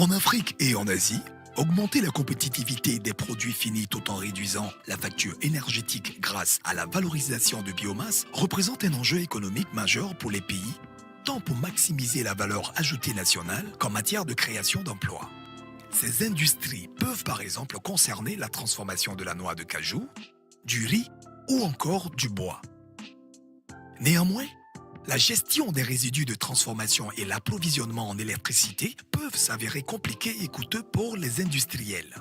En Afrique et en Asie, augmenter la compétitivité des produits finis tout en réduisant la facture énergétique grâce à la valorisation de biomasse représente un enjeu économique majeur pour les pays, tant pour maximiser la valeur ajoutée nationale qu'en matière de création d'emplois. Ces industries peuvent par exemple concerner la transformation de la noix de cajou, du riz ou encore du bois. Néanmoins, la gestion des résidus de transformation et l'approvisionnement en électricité peuvent s'avérer compliqués et coûteux pour les industriels.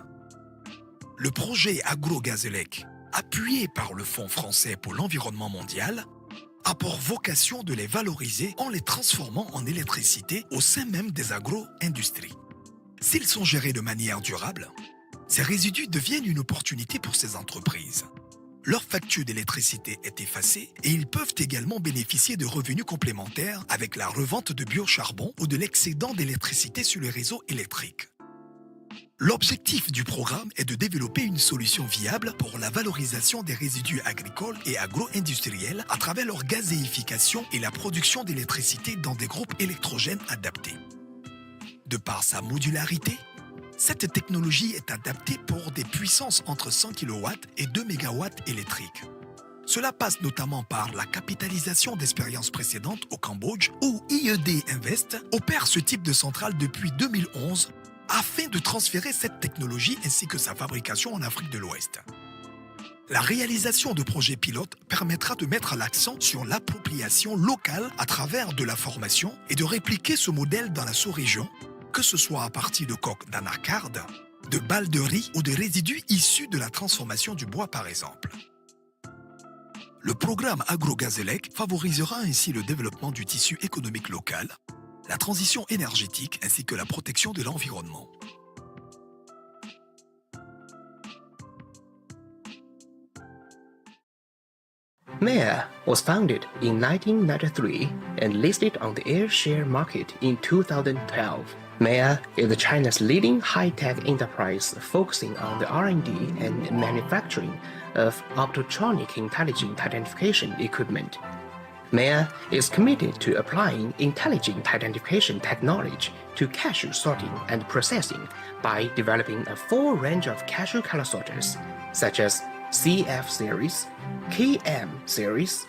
Le projet AgroGazelec, appuyé par le Fonds français pour l'environnement mondial, a pour vocation de les valoriser en les transformant en électricité au sein même des agro-industries. S'ils sont gérés de manière durable, ces résidus deviennent une opportunité pour ces entreprises. Leur facture d'électricité est effacée et ils peuvent également bénéficier de revenus complémentaires avec la revente de biocharbon ou de l'excédent d'électricité sur le réseau électrique. L'objectif du programme est de développer une solution viable pour la valorisation des résidus agricoles et agro-industriels à travers leur gazéification et la production d'électricité dans des groupes électrogènes adaptés. De par sa modularité, cette technologie est adaptée pour des puissances entre 100 kW et 2 MW électriques. Cela passe notamment par la capitalisation d'expériences précédentes au Cambodge où IED Invest opère ce type de centrale depuis 2011 afin de transférer cette technologie ainsi que sa fabrication en Afrique de l'Ouest. La réalisation de projets pilotes permettra de mettre l'accent sur l'appropriation locale à travers de la formation et de répliquer ce modèle dans la sous-région, que ce soit à partir de coques d'anacarde, de balles de riz ou de résidus issus de la transformation du bois par exemple. Le programme AgroGazelec favorisera ainsi le développement du tissu économique local, la transition énergétique ainsi que la protection de l'environnement. MEA was founded in 1993 and listed on the air share market in 2012. MEA is China's leading high-tech enterprise focusing on the R&D and manufacturing of optotronic intelligent identification equipment. MEA is committed to applying intelligent identification technology to cashew sorting and processing by developing a full range of cashew color sorters, such as CF series, KM series,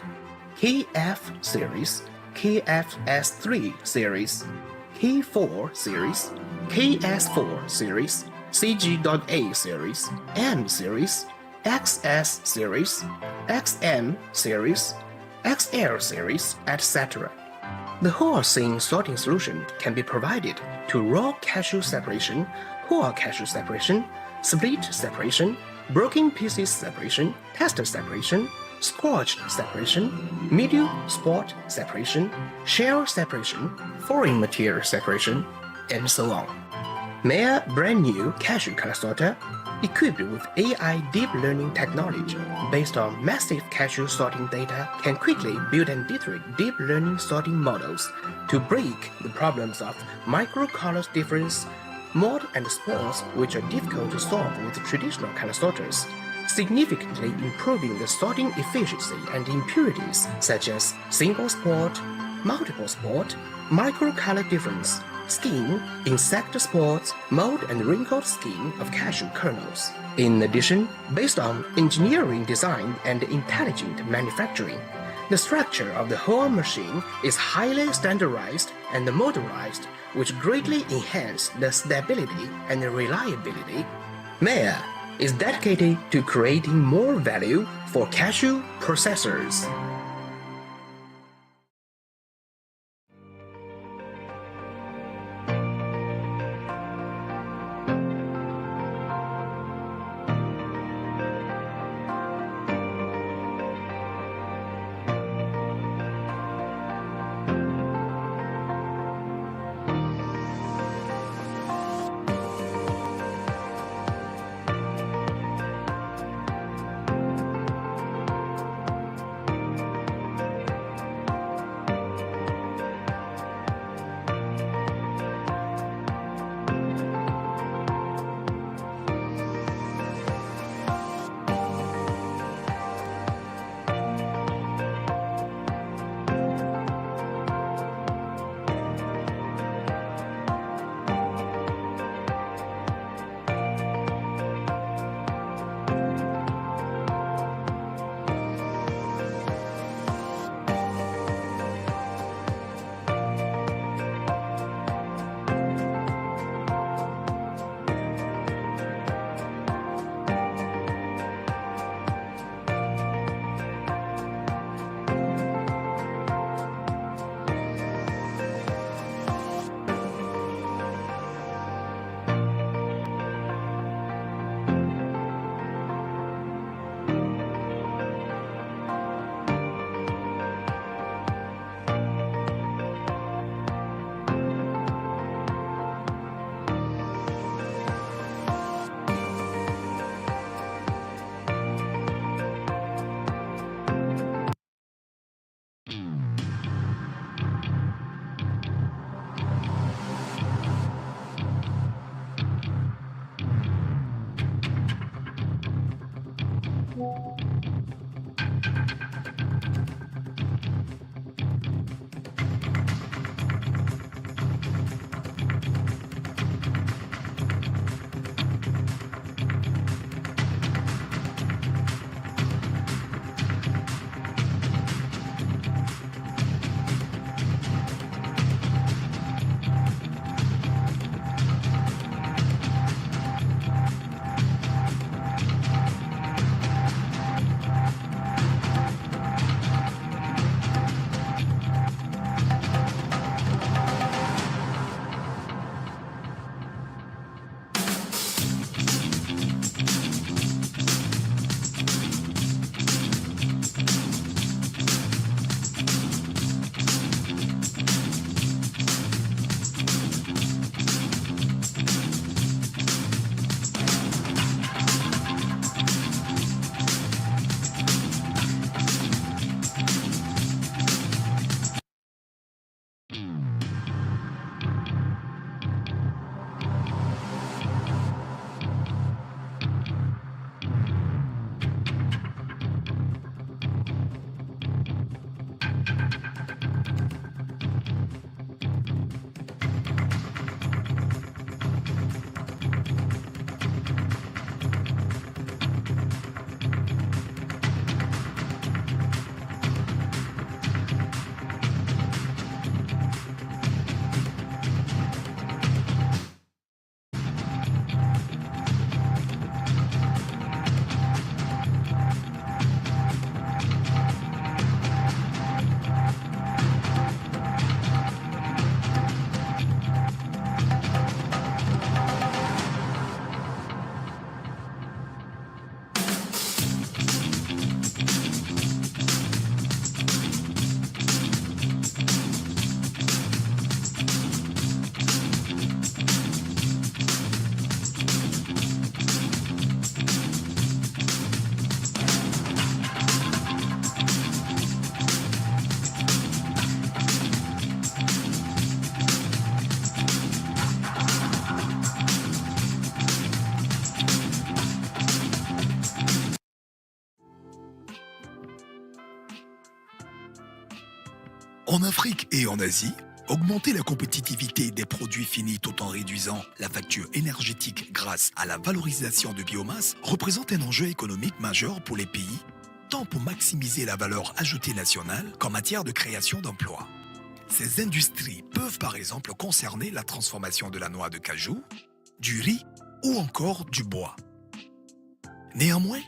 KF series, KFS3 series, K4 series, KS4 series, CG.A series, M series, XS series, XM series, XL series, etc. The whole scene sorting solution can be provided to raw cashew separation, whole cashew separation, split separation, broken pieces separation, tester separation, scorched separation, medium spot separation, shell separation, foreign material separation, and so on. MEA brand new cashew color sorter, equipped with AI deep learning technology based on massive cashew sorting data, can quickly build and iterate deep learning sorting models to break the problems of micro-color difference, mold and spores which are difficult to solve with traditional color sorters, significantly improving the sorting efficiency and impurities such as single spot, multiple spot, micro-color difference, skin, insect spots, mold and wrinkled skin of cashew kernels. In addition, based on engineering design and intelligent manufacturing, the structure of the whole machine is highly standardized and modularized, which greatly enhance the stability and reliability. MEA is dedicated to creating more value for cashew processors. En Afrique et en Asie, augmenter la compétitivité des produits finis tout en réduisant la facture énergétique grâce à la valorisation de biomasse représente un enjeu économique majeur pour les pays, tant pour maximiser la valeur ajoutée nationale qu'en matière de création d'emplois. Ces industries peuvent par exemple concerner la transformation de la noix de cajou, du riz ou encore du bois. Néanmoins,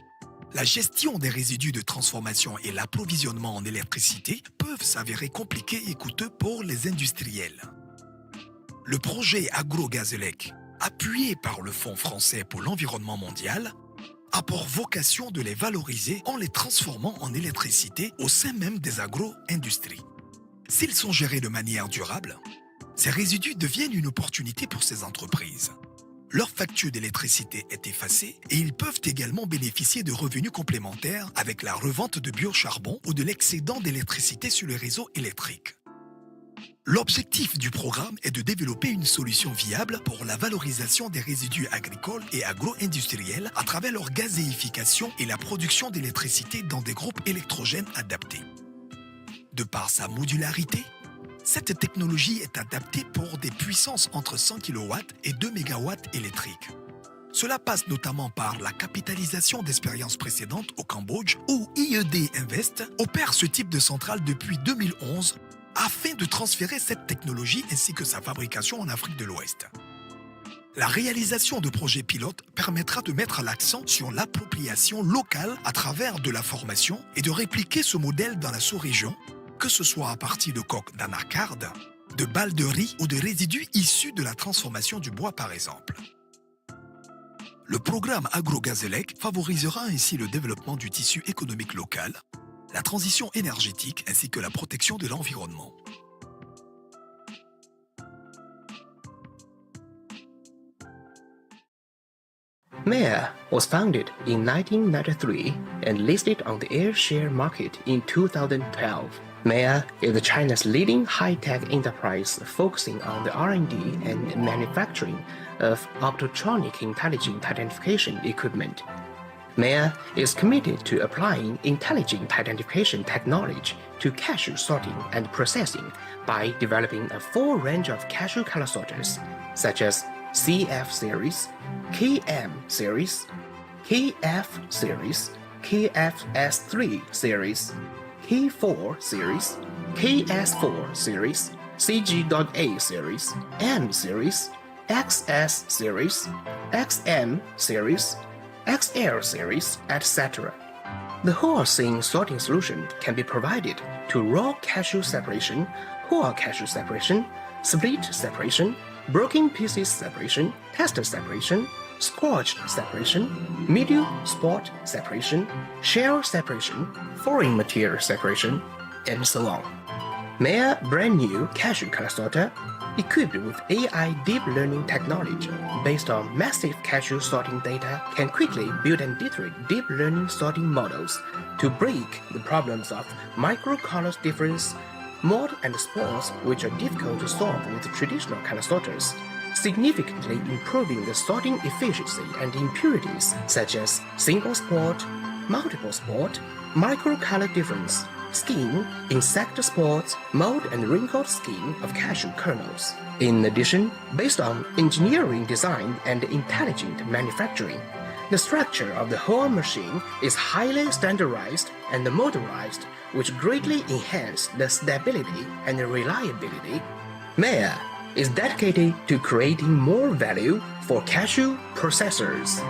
la gestion des résidus de transformation et l'approvisionnement en électricité peuvent s'avérer compliqués et coûteux pour les industriels. Le projet AgroGazelec, appuyé par le Fonds français pour l'environnement mondial, a pour vocation de les valoriser en les transformant en électricité au sein même des agro-industries. S'ils sont gérés de manière durable, ces résidus deviennent une opportunité pour ces entreprises. Leur facture d'électricité est effacée et ils peuvent également bénéficier de revenus complémentaires avec la revente de biocharbon ou de l'excédent d'électricité sur les réseaux électriques. L'objectif du programme est de développer une solution viable pour la valorisation des résidus agricoles et agro-industriels à travers leur gazéification et la production d'électricité dans des groupes électrogènes adaptés. De par sa modularité, cette technologie est adaptée pour des puissances entre 100 kW et 2 MW électriques. Cela passe notamment par la capitalisation d'expériences précédentes au Cambodge où IED Invest opère ce type de centrale depuis 2011 afin de transférer cette technologie ainsi que sa fabrication en Afrique de l'Ouest. La réalisation de projets pilotes permettra de mettre l'accent sur l'appropriation locale à travers de la formation et de répliquer ce modèle dans la sous-région, que ce soit à partir de coques d'anacarde, de balles de riz ou de résidus issus de la transformation du bois par exemple. Le programme AgroGazelec favorisera ainsi le développement du tissu économique local, la transition énergétique ainsi que la protection de l'environnement. MEA was founded in 1993 and listed on the air share market in 2012. MEA is China's leading high-tech enterprise focusing on the R&D and manufacturing of optotronic intelligent identification equipment. Meyer is committed to applying intelligent identification technology to cashew sorting and processing by developing a full range of cashew color sorters, such as CF series, KM series, KF series, KFS3 series, K4 series, KS4 series, CG.A series, M series, XS series, XM series, XL series, etc. The whole scene sorting solution can be provided to raw cashew separation, whole cashew separation, split separation, broken pieces separation, tester separation, scorched separation, medium spot separation, shell separation, foreign material separation, and so on. Meyer brand new cashew color sorter, equipped with AI deep learning technology based on massive cashew sorting data, can quickly build and iterate deep learning sorting models to break the problems of micro-color difference, mold and spores, which are difficult to solve with traditional color sorters, significantly improving the sorting efficiency and impurities such as single spot, multiple spot, micro-color difference, skin, insect spores, mold and wrinkled skin of cashew kernels. In addition, based on engineering design and intelligent manufacturing, the structure of the whole machine is highly standardized and modularized, which greatly enhance the stability and reliability. Meyer is dedicated to creating more value for cashew processors.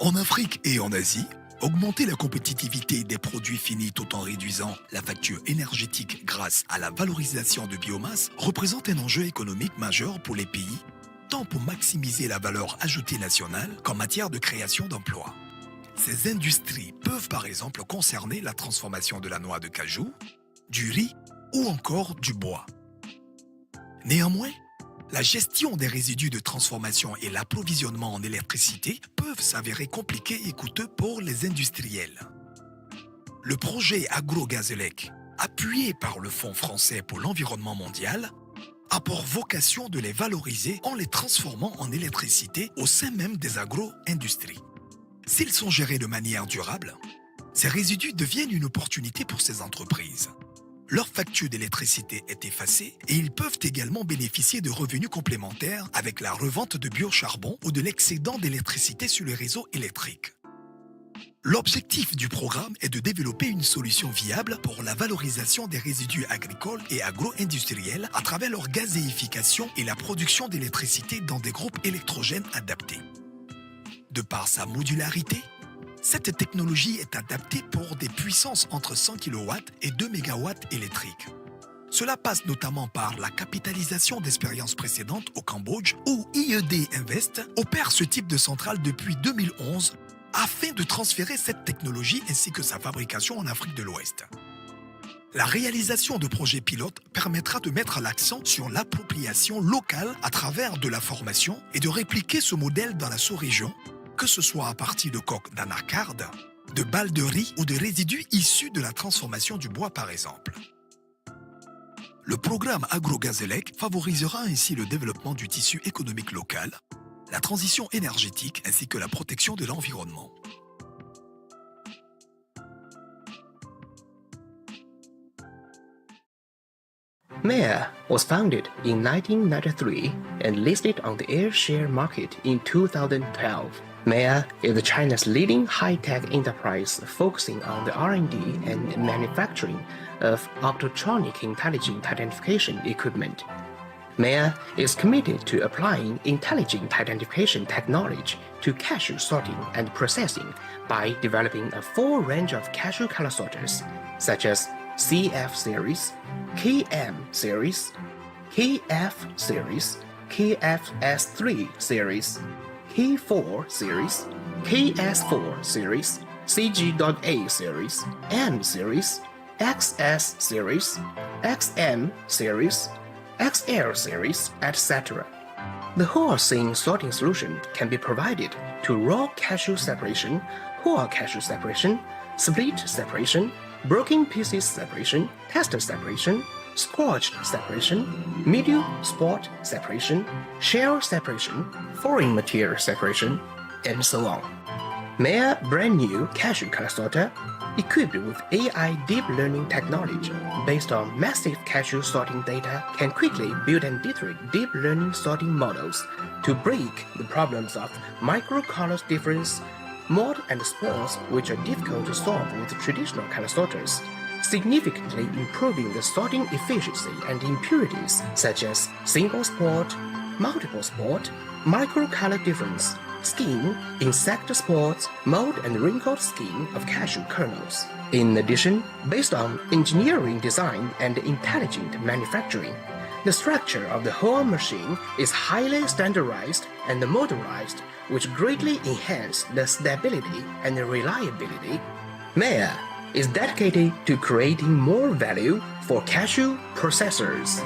En Afrique et en Asie, augmenter la compétitivité des produits finis tout en réduisant la facture énergétique grâce à la valorisation de biomasse représente un enjeu économique majeur pour les pays, tant pour maximiser la valeur ajoutée nationale qu'en matière de création d'emplois. Ces industries peuvent par exemple concerner la transformation de la noix de cajou, du riz ou encore du bois. Néanmoins, la gestion des résidus de transformation et l'approvisionnement en électricité peuvent s'avérer compliqués et coûteux pour les industriels. Le projet AgroGazelec, appuyé par le Fonds français pour l'environnement mondial, a pour vocation de les valoriser en les transformant en électricité au sein même des agro-industries. S'ils sont gérés de manière durable, ces résidus deviennent une opportunité pour ces entreprises. Leur facture d'électricité est effacée et ils peuvent également bénéficier de revenus complémentaires avec la revente de biocharbon ou de l'excédent d'électricité sur les réseaux électriques. L'objectif du programme est de développer une solution viable pour la valorisation des résidus agricoles et agro-industriels à travers leur gazéification et la production d'électricité dans des groupes électrogènes adaptés. De par sa modularité, cette technologie est adaptée pour des puissances entre 100 kW et 2 MW électriques. Cela passe notamment par la capitalisation d'expériences précédentes au Cambodge où IED Invest opère ce type de centrale depuis 2011 afin de transférer cette technologie ainsi que sa fabrication en Afrique de l'Ouest. La réalisation de projets pilotes permettra de mettre l'accent sur l'appropriation locale à travers de la formation et de répliquer ce modèle dans la sous-région, que ce soit à partir de coques d'anacarde, de balles de riz ou de résidus issus de la transformation du bois par exemple. Le programme AgroGazelec favorisera ainsi le développement du tissu économique local, la transition énergétique ainsi que la protection de l'environnement. MEA was founded in 1993 and listed on the air share market in 2012. Maya is China's leading high-tech enterprise focusing on the R&D and manufacturing of optotronic intelligent identification equipment. Maya is committed to applying intelligent identification technology to cashew sorting and processing by developing a full range of cashew color sorters, such as CF series, KM series, KF series, KFS3 series, K4 series, KS4 series, CG.A series, M series, XS series, XM series, XL series, etc. The whole scene sorting solution can be provided to raw cashew separation, whole cashew separation, split separation, broken pieces separation, tester separation, scorched separation, medium spot separation, shell separation, foreign material separation, and so on. Maya brand new cashew color sorter, equipped with AI deep learning technology based on massive cashew sorting data, can quickly build and iterate deep learning sorting models to break the problems of micro-color difference, mold and spores, which are difficult to solve with traditional color sorters, significantly improving the sorting efficiency and impurities such as single spot, multiple spot, micro-color difference, skin, insect spores, mold and wrinkled skin of cashew kernels. In addition, based on engineering design and intelligent manufacturing, the structure of the whole machine is highly standardized and modularized, which greatly enhance the stability and reliability. Maya is dedicated to creating more value for cashew processors.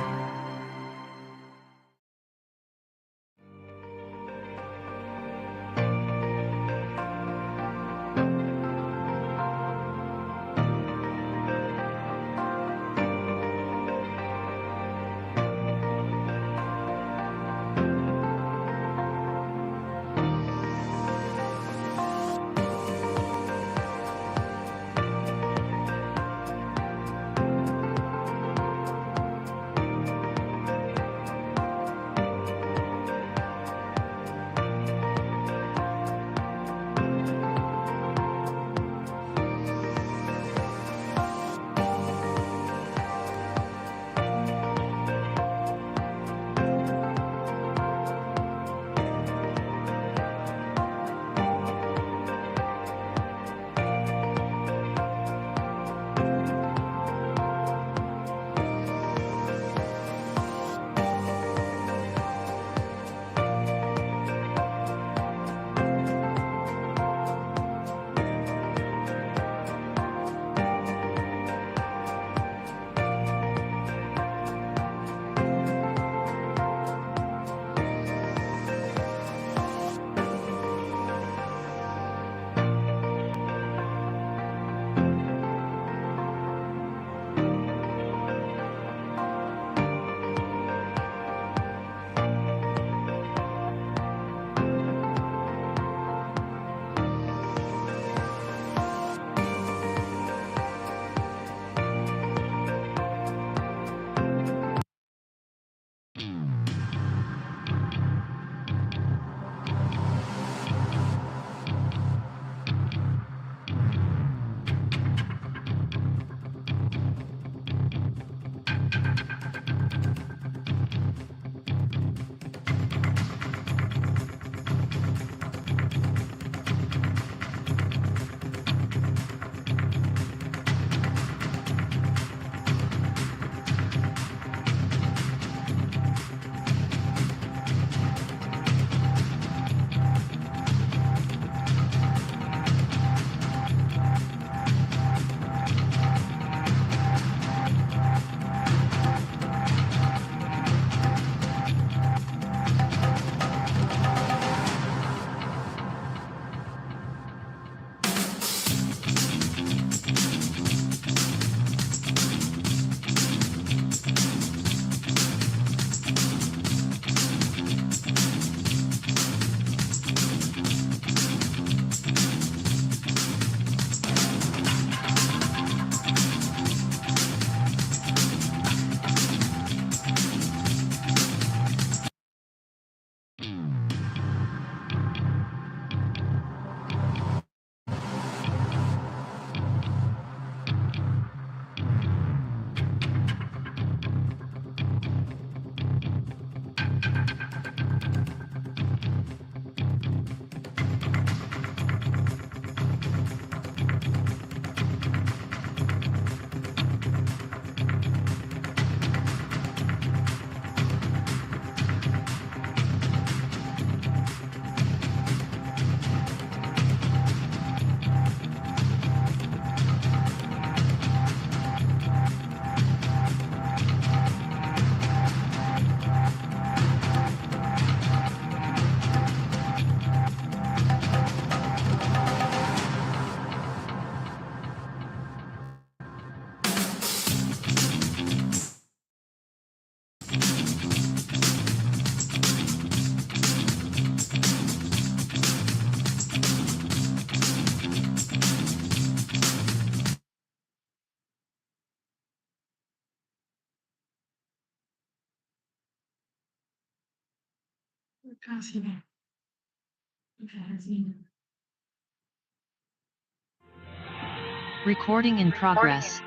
Recording in progress.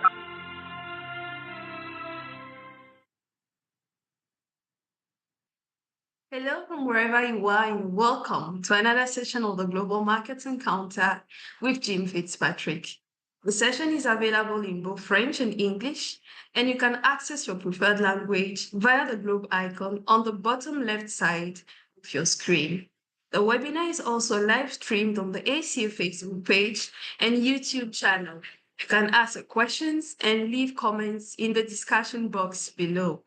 Hello from wherever you are, and welcome to another session of the Global Markets Encounter with Jim Fitzpatrick. The session is available in both French and English, and you can access your preferred language via the globe icon on the bottom left side of your screen. The webinar is also live streamed on the ACA Facebook page and YouTube channel. You can ask questions and leave comments in the discussion box below.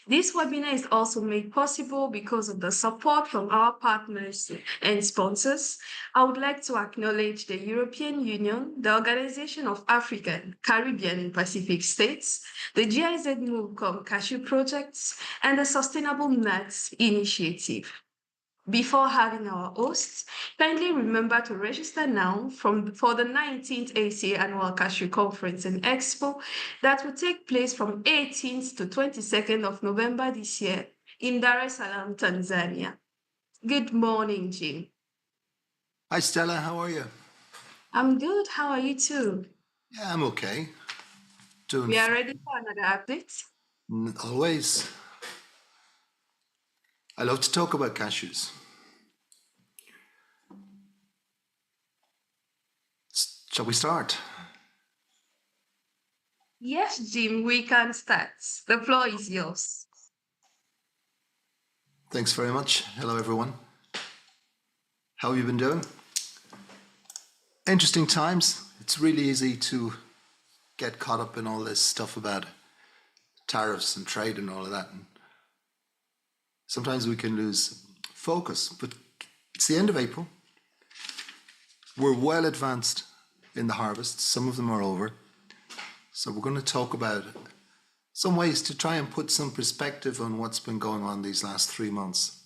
This webinar is also made possible because of the support from our partners and sponsors. I would like to acknowledge the European Union, the Organization of African, Caribbean, and Pacific States, the GIZ MoveCom Cashew Projects, and the Sustainable Nuts Initiative. Before having our hosts, kindly remember to register now for the 19th ACA Annual Cashew Conference and Expo that will take place from 18th to 22nd of November this year in Dar es Salaam, Tanzania. Good morning, Jim. Hi, Stella. How are you? I'm good. How are you too? Yeah, I'm okay. We are ready for another update. Always. I love to talk about cashews. Shall we start? Yes, Jim, we can start. The floor is yours. Thanks very much. Hello, everyone. How have you been doing? Interesting times. It's really easy to get caught up in all this stuff about tariffs and trade and all of that. And sometimes we can lose focus, but it's the end of April. We're well advanced in the harvest. Some of them are over. So we're going to talk about some ways to try and put some perspective on what's been going on these last 3 months.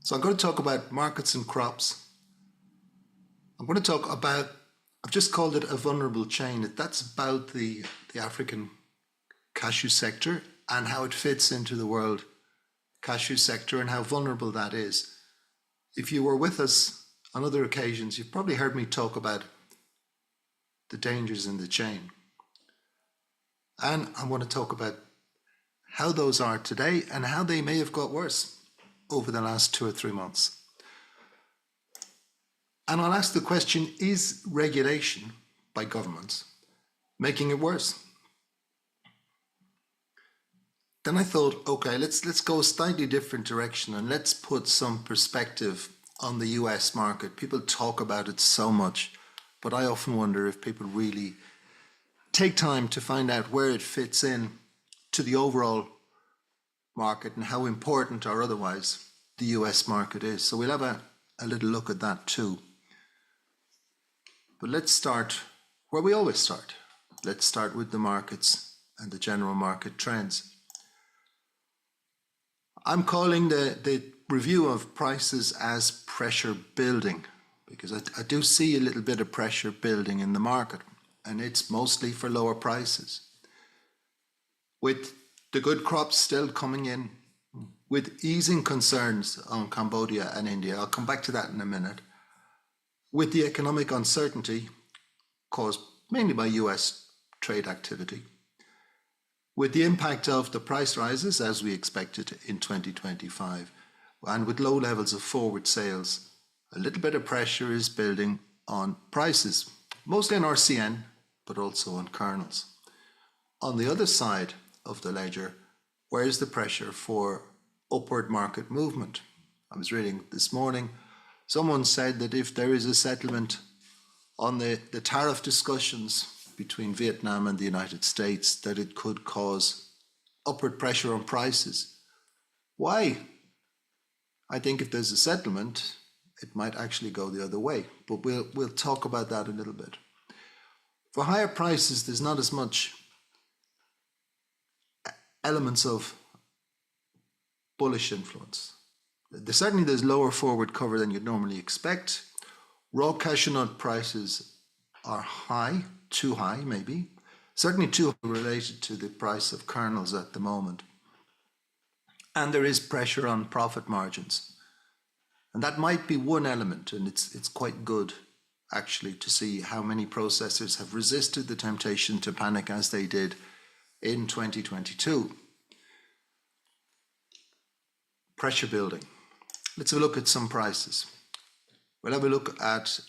So I'm going to talk about markets and crops. I'm going to talk about, I've just called it a vulnerable chain. That's about the African cashew sector and how it fits into the world cashew sector and how vulnerable that is. If you were with us on other occasions, you've probably heard me talk about the dangers in the chain. And I want to talk about how those are today and how they may have got worse over the last 2 or 3 months. And I'll ask the question, is regulation by governments making it worse? Then I thought, okay, let's go a slightly different direction and let's put some perspective on the US market. People talk about it so much, but I often wonder if people really take time to find out where it fits in to the overall market and how important or otherwise the US market is. So we'll have a little look at that too. But let's start where we always start. Let's start with the markets and the general market trends. I'm calling the review of prices as pressure building, because I do see a little bit of pressure building in the market, and it's mostly for lower prices. With the good crops still coming in, with easing concerns on Cambodia and India, I'll come back to that in a minute, with the economic uncertainty caused mainly by US trade activity, with the impact of the price rises as we expected in 2025, and with low levels of forward sales, a little bit of pressure is building on prices, mostly on RCN, but also on kernels. On the other side of the ledger, where is the pressure for upward market movement? I was reading this morning, someone said that if there is a settlement on the tariff discussions between Vietnam and the United States, that it could cause upward pressure on prices. Why? I think if there's a settlement, it might actually go the other way, but we'll talk about that a little bit. For higher prices, there's not as much elements of bullish influence. Certainly there's lower forward cover than you'd normally expect. Raw cashew nut prices are high, too high maybe, certainly too high related to the price of kernels at the moment. And there is pressure on profit margins. And that might be one element, and it's quite good actually to see how many processors have resisted the temptation to panic as they did in 2022. Pressure building. Let's have a look at some prices. We'll have a look at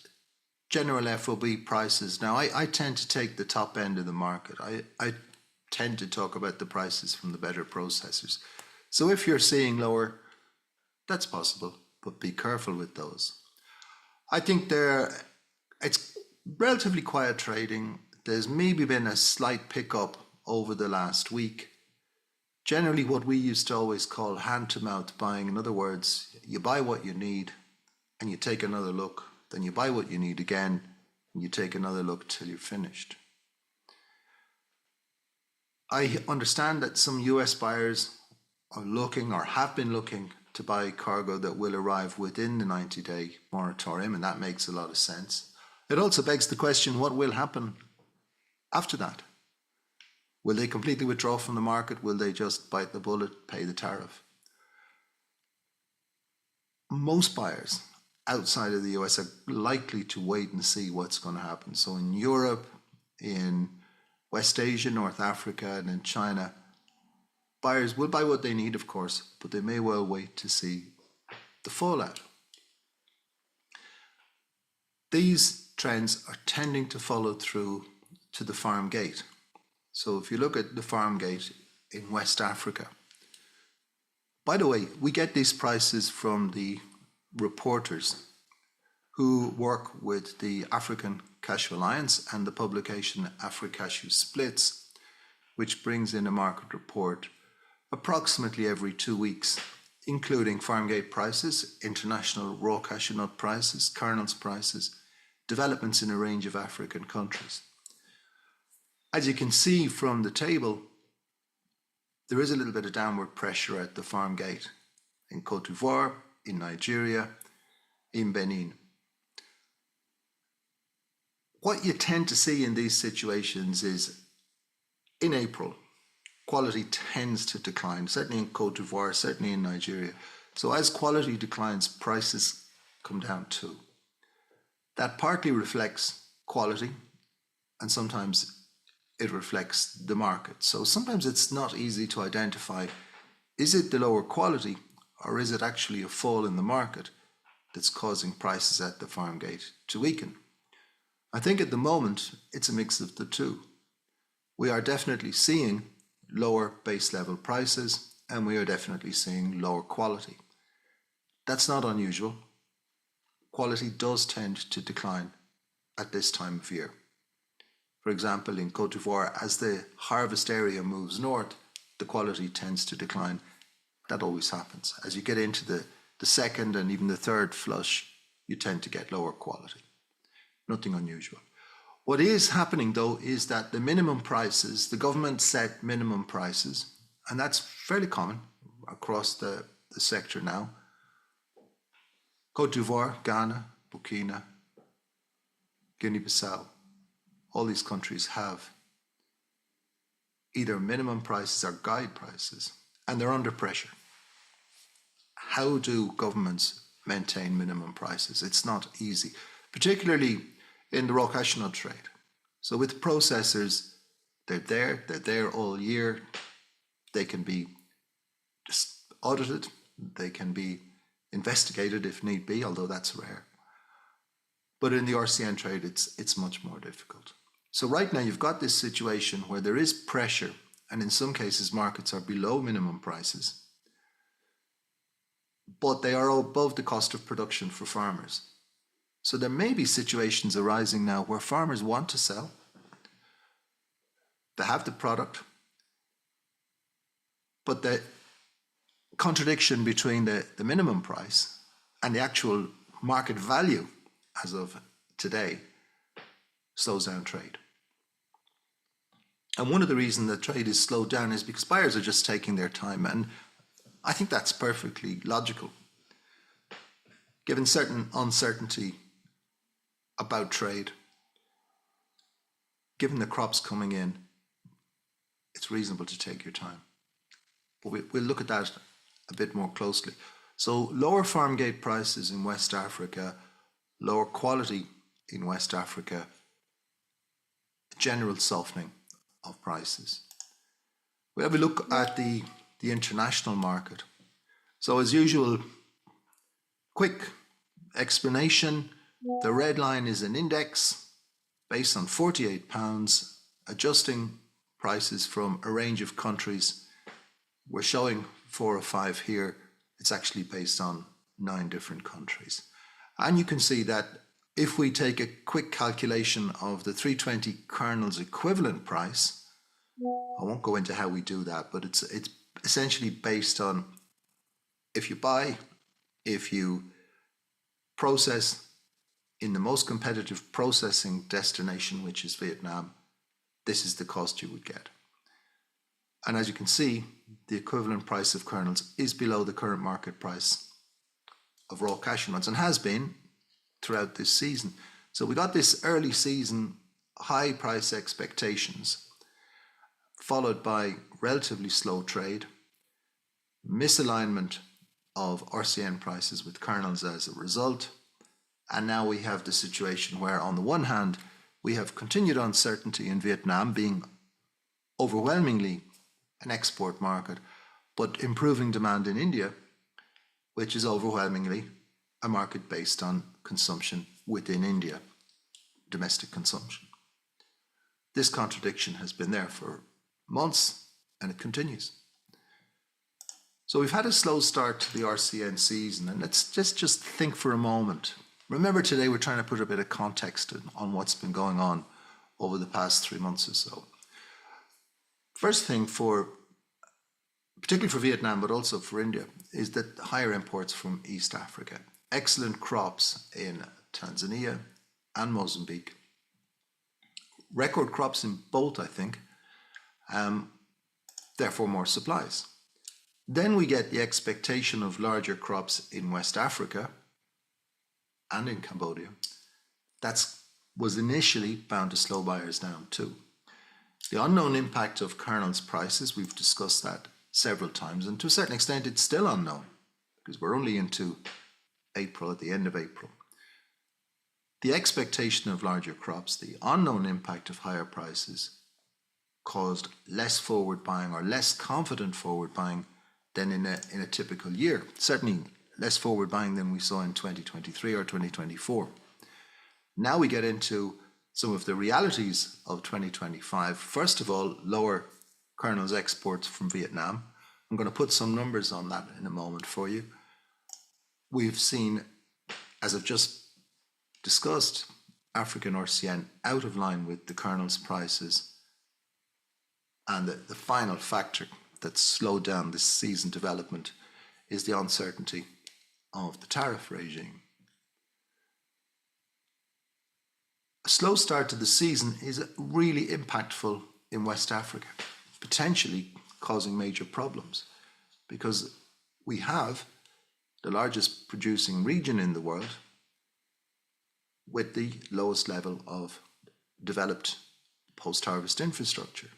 general FOB prices. Now, I tend to take the top end of the market. I tend to talk about the prices from the better processors. So if you're seeing lower, that's possible, but be careful with those. I think it's relatively quiet trading. There's maybe been a slight pickup over the last week. Generally, what we used to always call hand-to-mouth buying. In other words, you buy what you need and you take another look. Then you buy what you need again and you take another look till you're finished. I understand that some US buyers are looking or have been looking to buy cargo that will arrive within the 90-day moratorium, and that makes a lot of sense. It also begs the question, what will happen after that? Will they completely withdraw from the market? Will they just bite the bullet, pay the tariff? Most buyers outside of the US are likely to wait and see what's going to happen. So in Europe, in West Asia, North Africa, and in China, buyers will buy what they need, of course, but they may well wait to see the fallout. These trends are tending to follow through to the farm gate. So if you look at the farm gate in West Africa, by the way, we get these prices from the reporters who work with the African Cashew Alliance and the publication Cashew Splits, which brings in a market report approximately every 2 weeks, including farm gate prices, international raw cashew nut prices, kernels prices, developments in a range of African countries. As you can see from the table, there is a little bit of downward pressure at the farm gate in Côte d'Ivoire, in Nigeria, in Benin. What you tend to see in these situations is in April, quality tends to decline, certainly in Côte d'Ivoire, certainly in Nigeria. So as quality declines, prices come down too. That partly reflects quality, and sometimes it reflects the market. So sometimes it's not easy to identify, is it the lower quality or is it actually a fall in the market that's causing prices at the farm gate to weaken? I think at the moment it's a mix of the two. We are definitely seeing lower base level prices and we are definitely seeing lower quality. That's not unusual. Quality does tend to decline at this time of year. For example, in Côte d'Ivoire, as the harvest area moves north, the quality tends to decline. That always happens. As you get into the second and even the third flush, you tend to get lower quality. Nothing unusual. What is happening, though, is that the minimum prices, the government set minimum prices, and that's fairly common across the sector now. Côte d'Ivoire, Ghana, Burkina, Guinea-Bissau, all these countries have either minimum prices or guide prices, and they're under pressure. How do governments maintain minimum prices? It's not easy, particularly in the raw cashew nut trade. So with processors, they're there all year. They can be just audited, they can be investigated if need be, although that's rare. But in the RCN trade, it's much more difficult. So right now you've got this situation where there is pressure, and in some cases markets are below minimum prices, but they are above the cost of production for farmers. So there may be situations arising now where farmers want to sell, they have the product, but the contradiction between the minimum price and the actual market value as of today slows down trade. And one of the reasons that trade is slowed down is because buyers are just taking their time, and I think that's perfectly logical. Given certain uncertainty about trade, given the crops coming in, it's reasonable to take your time. But we'll look at that a bit more closely. So lower farm gate prices in West Africa, lower quality in West Africa, general softening of prices. We have a look at the international market. So as usual, quick explanation. The red line is an index based on £48, adjusting prices from a range of countries. We're showing 4 or 5 here. It's actually based on 9 different countries. And you can see that if we take a quick calculation of the 320 kernels equivalent price, I won't go into how we do that, but it's essentially based on if you buy, if you process in the most competitive processing destination, which is Vietnam, this is the cost you would get. And as you can see, the equivalent price of kernels is below the current market price of raw cashew nuts and has been throughout this season. So we got this early season high price expectations, followed by relatively slow trade, misalignment of RCN prices with kernels as a result. And now we have the situation where, on the one hand, we have continued uncertainty in Vietnam being overwhelmingly an export market, but improving demand in India, which is overwhelmingly a market based on consumption within India, domestic consumption. This contradiction has been there for months and it continues. So we've had a slow start to the RCN season, and let's just think for a moment. Remember, today we're trying to put a bit of context on what's been going on over the past 3 months or so. First thing, particularly for Vietnam, but also for India, is that higher imports from East Africa. Excellent crops in Tanzania and Mozambique. Record crops in both, I think. Therefore, more supplies. Then we get the expectation of larger crops in West Africa and in Cambodia. That was initially bound to slow buyers down too. The unknown impact of kernels prices, we've discussed that several times, and to a certain extent it's still unknown because we're only into April, at the end of April. The expectation of larger crops, the unknown impact of higher prices, caused less forward buying or less confident forward buying than in a typical year. Certainly less forward buying than we saw in 2023 or 2024. Now we get into some of the realities of 2025. First of all, lower kernels exports from Vietnam. I'm going to put some numbers on that in a moment for you. We've seen, as I've just discussed, African RCN out of line with the kernels prices. And the final factor that slowed down this season development is the uncertainty of the tariff regime. A slow start to the season is really impactful in West Africa, potentially causing major problems, because we have the largest producing region in the world with the lowest level of developed post-harvest infrastructure.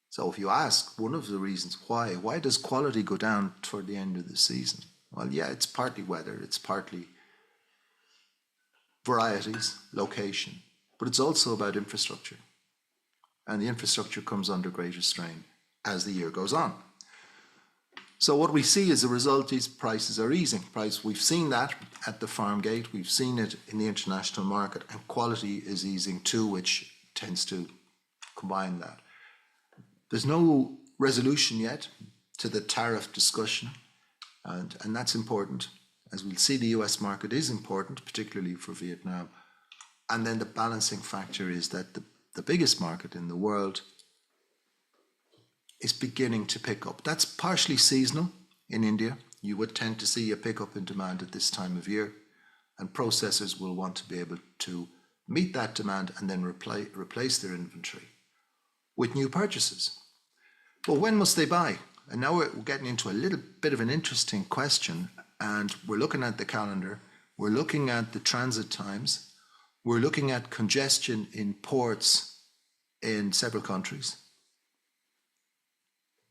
So if you ask one of the reasons why does quality go down toward the end of the season? Well, yeah, it's partly weather, it's partly varieties, location, but it's also about infrastructure. And the infrastructure comes under greater strain as the year goes on. So what we see as a result is prices are easing. We've seen that at the farm gate, we've seen it in the international market, and quality is easing too, which tends to combine that. There's no resolution yet to the tariff discussion, and that's important. As we'll see, the US market is important, particularly for Vietnam. And then the balancing factor is that the biggest market in the world is beginning to pick up. That's partially seasonal in India. You would tend to see a pickup in demand at this time of year, and processors will want to be able to meet that demand and then replace their inventory with new purchases. Well, when must they buy? And now we're getting into a little bit of an interesting question, and we're looking at the calendar, we're looking at the transit times, we're looking at congestion in ports in several countries.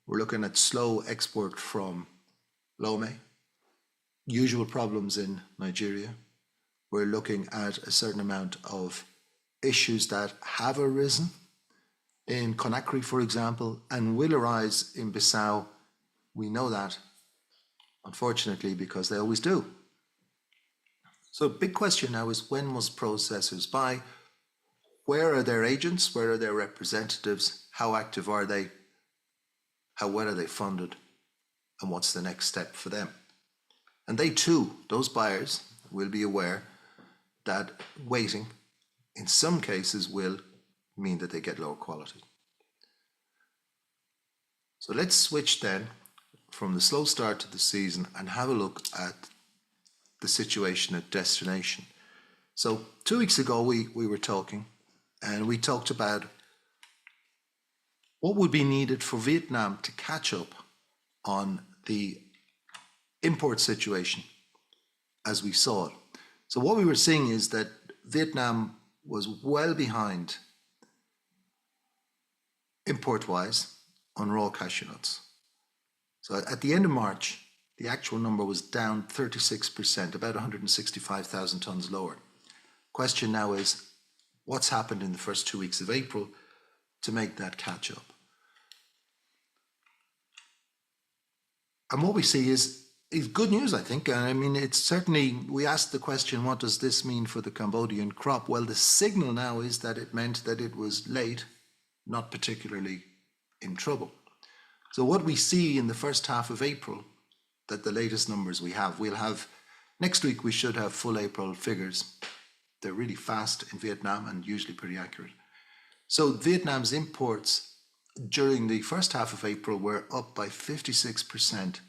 We're looking at slow export from Lomé. Usual problems in Nigeria. We're looking at a certain amount of issues that have arisen in Conakry, for example, and will arise in Bissau. We know that, unfortunately, because they always do. So a big question now is, when must processors buy? Where are their agents? Where are their representatives? How active are they? How well are they funded? And what's the next step for them? And they too, those buyers, will be aware that waiting, in some cases, will mean that they get lower quality. So let's switch then from the slow start to the season and have a look at the situation at destination. So 2 weeks ago we were talking, and we talked about what would be needed for Vietnam to catch up on the import situation as we saw it. So what we were seeing is that Vietnam was well behind import-wise on raw cashew nuts. So at the end of March, the actual number was down 36%, about 165,000 tonnes lower. Question now is, what's happened in the first 2 weeks of April to make that catch up? And what we see is good news, I think. I mean, it's certainly, we asked the question, what does this mean for the Cambodian crop? Well, the signal now is that it meant that it was late, not particularly in trouble. So what we see in the first half of April, that the latest numbers we'll have, next week we should have full April figures. They're really fast in Vietnam and usually pretty accurate. So Vietnam's imports during the first half of April were up by 56%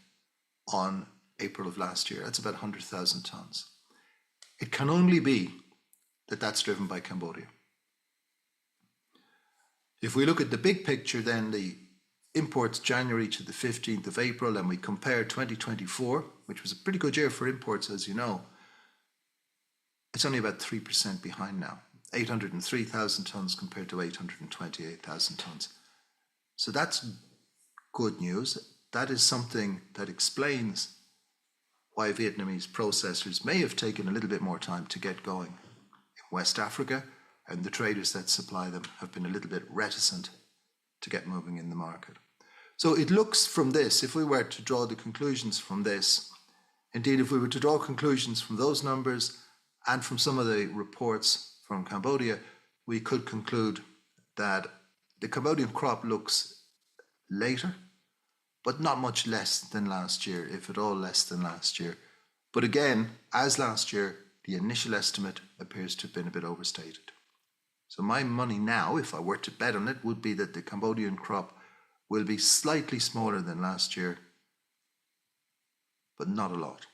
on April of last year. That's about 100,000 tonnes. It can only be that that's driven by Cambodia. If we look at the big picture, then the imports January to the 15th of April, and we compare 2024, which was a pretty good year for imports, as you know, it's only about 3% behind now. 803,000 tonnes compared to 828,000 tonnes. So that's good news. That is something that explains why Vietnamese processors may have taken a little bit more time to get going in West Africa, and the traders that supply them have been a little bit reticent to get moving in the market. So it looks from this, if we were to draw the conclusions from this, indeed if we were to draw conclusions from those numbers and from some of the reports from Cambodia, we could conclude that the Cambodian crop looks later, but not much less than last year, if at all less than last year. But again, as last year, the initial estimate appears to have been a bit overstated. So my money now, if I were to bet on it, would be that the Cambodian crop will be slightly smaller than last year, but not a lot.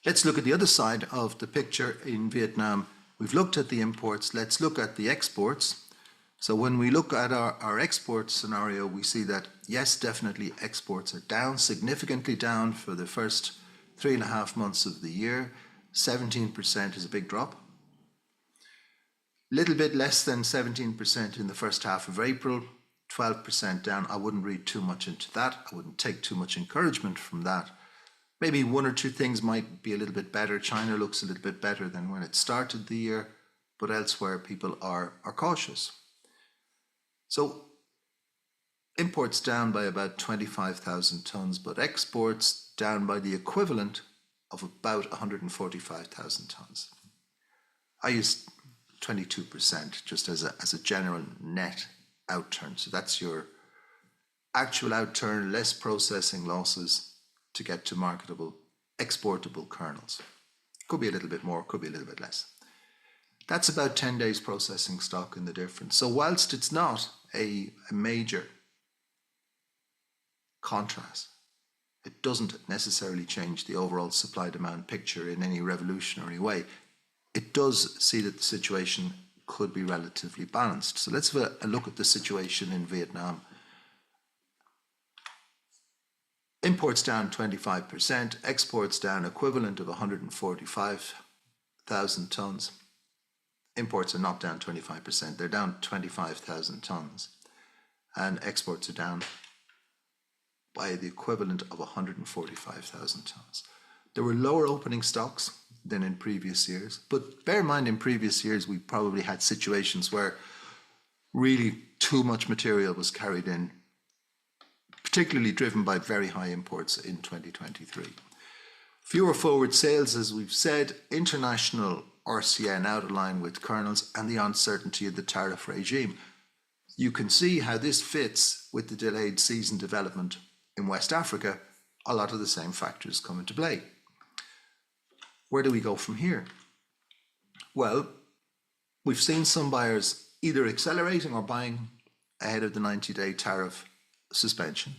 Let's look at the other side of the picture in Vietnam. We've looked at the imports. Let's look at the exports. So when we look at our export scenario, we see that, yes, definitely exports are down, significantly down for the first 3.5 months of the year. 17% is a big drop. Little bit less than 17% in the first half of April, 12% down. I wouldn't read too much into that. I wouldn't take too much encouragement from that. Maybe one or two things might be a little bit better. China looks a little bit better than when it started the year, but elsewhere people are cautious. So imports down by about 25,000 tonnes, but exports down by the equivalent of about 145,000 tonnes. I use 22% just as a general net outturn. So that's your actual outturn, less processing losses to get to marketable, exportable kernels. Could be a little bit more, could be a little bit less. That's about 10 days processing stock in the difference. So whilst it's not a major contrast, it doesn't necessarily change the overall supply-demand picture in any revolutionary way. It does see that the situation could be relatively balanced. So let's have a look at the situation in Vietnam. Imports down 25%, exports down equivalent of 145,000 tonnes. Imports are not down 25%, they're down 25,000 tonnes. And exports are down by the equivalent of 145,000 tonnes. There were lower opening stocks than in previous years, but bear in mind in previous years we probably had situations where really too much material was carried in, particularly driven by very high imports in 2023. Fewer forward sales, as we've said, international RCN out of line with kernels and the uncertainty of the tariff regime. You can see how this fits with the delayed season development in West Africa. A lot of the same factors come into play. Where do we go from here? Well, we've seen some buyers either accelerating or buying ahead of the 90-day tariff suspension.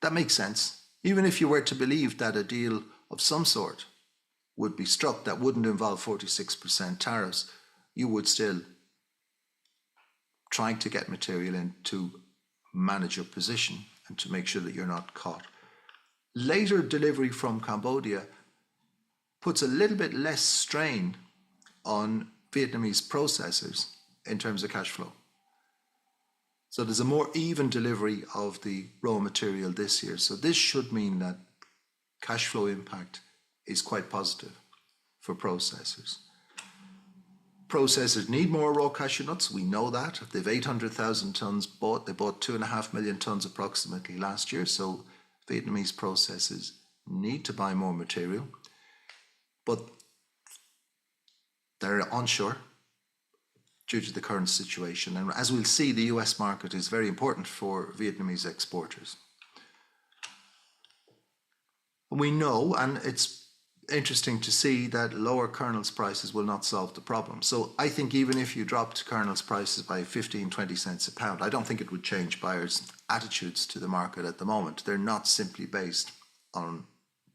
That makes sense. Even if you were to believe that a deal of some sort would be struck that wouldn't involve 46% tariffs, you would still trying to get material in to manage your position and to make sure that you're not caught. Later delivery from Cambodia puts a little bit less strain on Vietnamese processors in terms of cash flow. So there's a more even delivery of the raw material this year. So this should mean that cash flow impact is quite positive for processors. Processors need more raw cashew nuts. We know that. They've 800,000 tonnes bought. They bought 2.5 million tonnes approximately last year. So Vietnamese processors need to buy more material. But they're onshore due to the current situation. And as we'll see, the US market is very important for Vietnamese exporters. We know, and it's interesting to see, that lower kernels prices will not solve the problem. So I think even if you dropped kernels prices by 15, 20 cents a pound, I don't think it would change buyers' attitudes to the market at the moment. They're not simply based on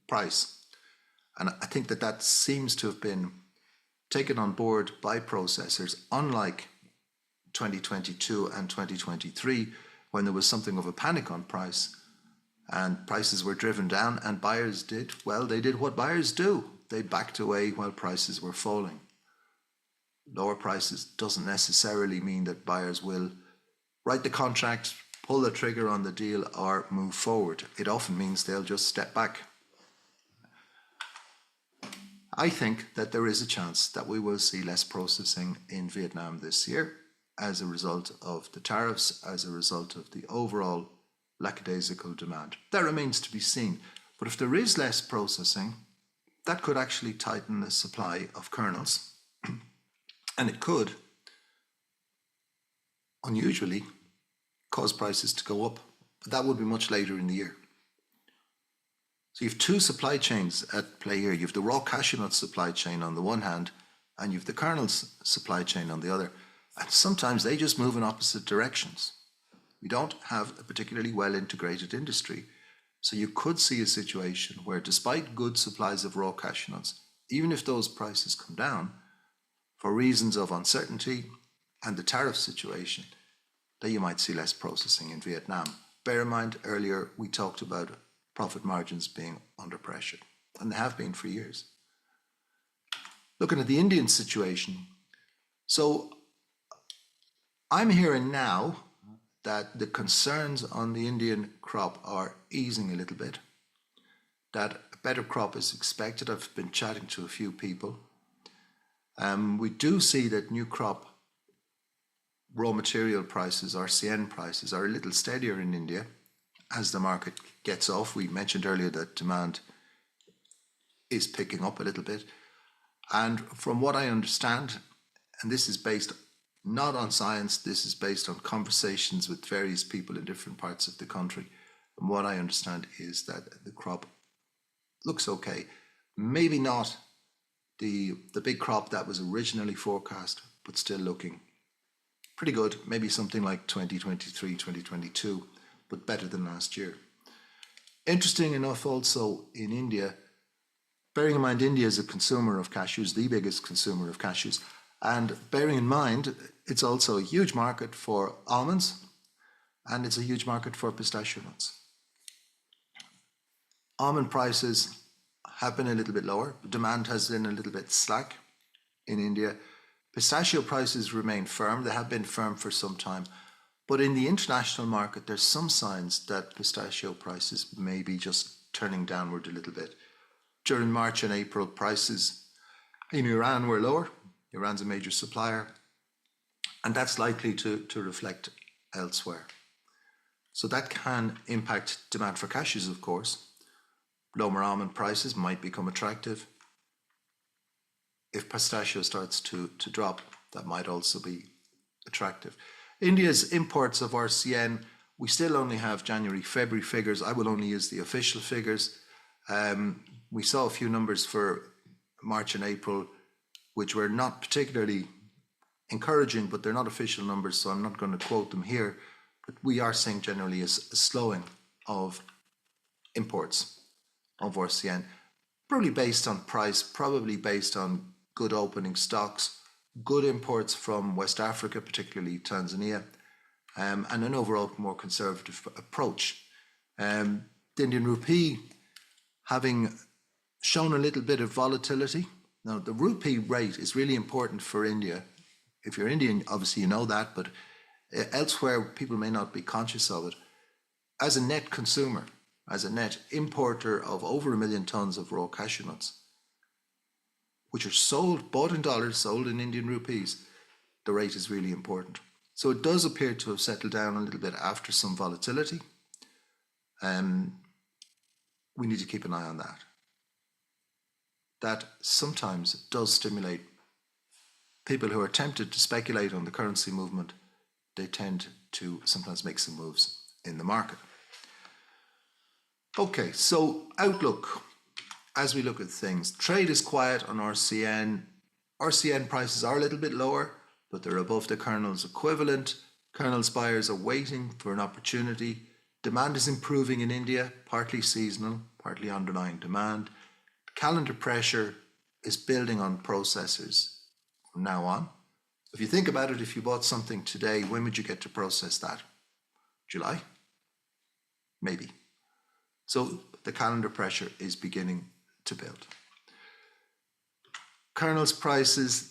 price. And I think that that seems to have been taken on board by processors, unlike 2022 and 2023, when there was something of a panic on price and prices were driven down, and buyers did, well, they did what buyers do. They backed away while prices were falling. Lower prices doesn't necessarily mean that buyers will write the contract, pull the trigger on the deal, or move forward. It often means they'll just step back. I think that there is a chance that we will see less processing in Vietnam this year as a result of the tariffs, as a result of the overall lackadaisical demand. That remains to be seen. But if there is less processing, that could actually tighten the supply of kernels. And it could, unusually, cause prices to go up. But that would be much later in the year. So you have two supply chains at play here. You have the raw cashew nut supply chain on the one hand, and you have the kernels supply chain on the other. And sometimes they just move in opposite directions. We don't have a particularly well integrated industry. So you could see a situation where, despite good supplies of raw cashew nuts, even if those prices come down, for reasons of uncertainty and the tariff situation, that you might see less processing in Vietnam. Bear in mind, earlier we talked about profit margins being under pressure, and they have been for years. Looking at the Indian situation, so I'm hearing now that the concerns on the Indian crop are easing a little bit, that a better crop is expected. I've been chatting to a few people. We do see that new crop raw material prices, RCN prices, are a little steadier in India as the market gets off. We mentioned earlier that demand is picking up a little bit. And from what I understand, and this is based not on science, this is based on conversations with various people in different parts of the country. And what I understand is that the crop looks okay. Maybe not the big crop that was originally forecast, but still looking pretty good. Maybe something like 2023, 2022, but better than last year. Interesting enough also in India, bearing in mind India is a consumer of cashews, the biggest consumer of cashews, and bearing in mind it's also a huge market for almonds and it's a huge market for pistachio nuts. Almond prices have been a little bit lower. Demand has been a little bit slack in India. Pistachio prices remain firm. They have been firm for some time. But in the international market, there's some signs that pistachio prices may be just turning downward a little bit. During March and April, prices in Iran were lower. Iran's a major supplier, and that's likely to reflect elsewhere. So that can impact demand for cashews, of course. Lower almond prices might become attractive. If pistachio starts to drop, that might also be attractive. India's imports of RCN, we still only have January, February figures. I will only use the official figures. We saw a few numbers for March and April, which were not particularly encouraging, but they're not official numbers, so I'm not going to quote them here. But we are seeing generally a slowing of imports of RCN, probably based on price, probably based on good opening stocks, good imports from West Africa, particularly Tanzania, and an overall more conservative approach. The Indian rupee having shown a little bit of volatility. Now, the rupee rate is really important for India. If you're Indian, obviously you know that, but elsewhere people may not be conscious of it. As a net consumer, as a net importer of over 1 million tons of raw cashew nuts, which are sold, bought in dollars, sold in Indian rupees, the rate is really important. So it does appear to have settled down a little bit after some volatility. We need to keep an eye on that. That sometimes does stimulate people who are tempted to speculate on the currency movement. They tend to sometimes make some moves in the market. Okay, so outlook. As we look at things, trade is quiet on RCN. RCN prices are a little bit lower, but they're above the kernel's equivalent. Kernel's buyers are waiting for an opportunity. Demand is improving in India, partly seasonal, partly underlying demand. Calendar pressure is building on processors from now on. If you think about it, if you bought something today, when would you get to process that? July? Maybe. So the calendar pressure is beginning to build. Kernel's prices,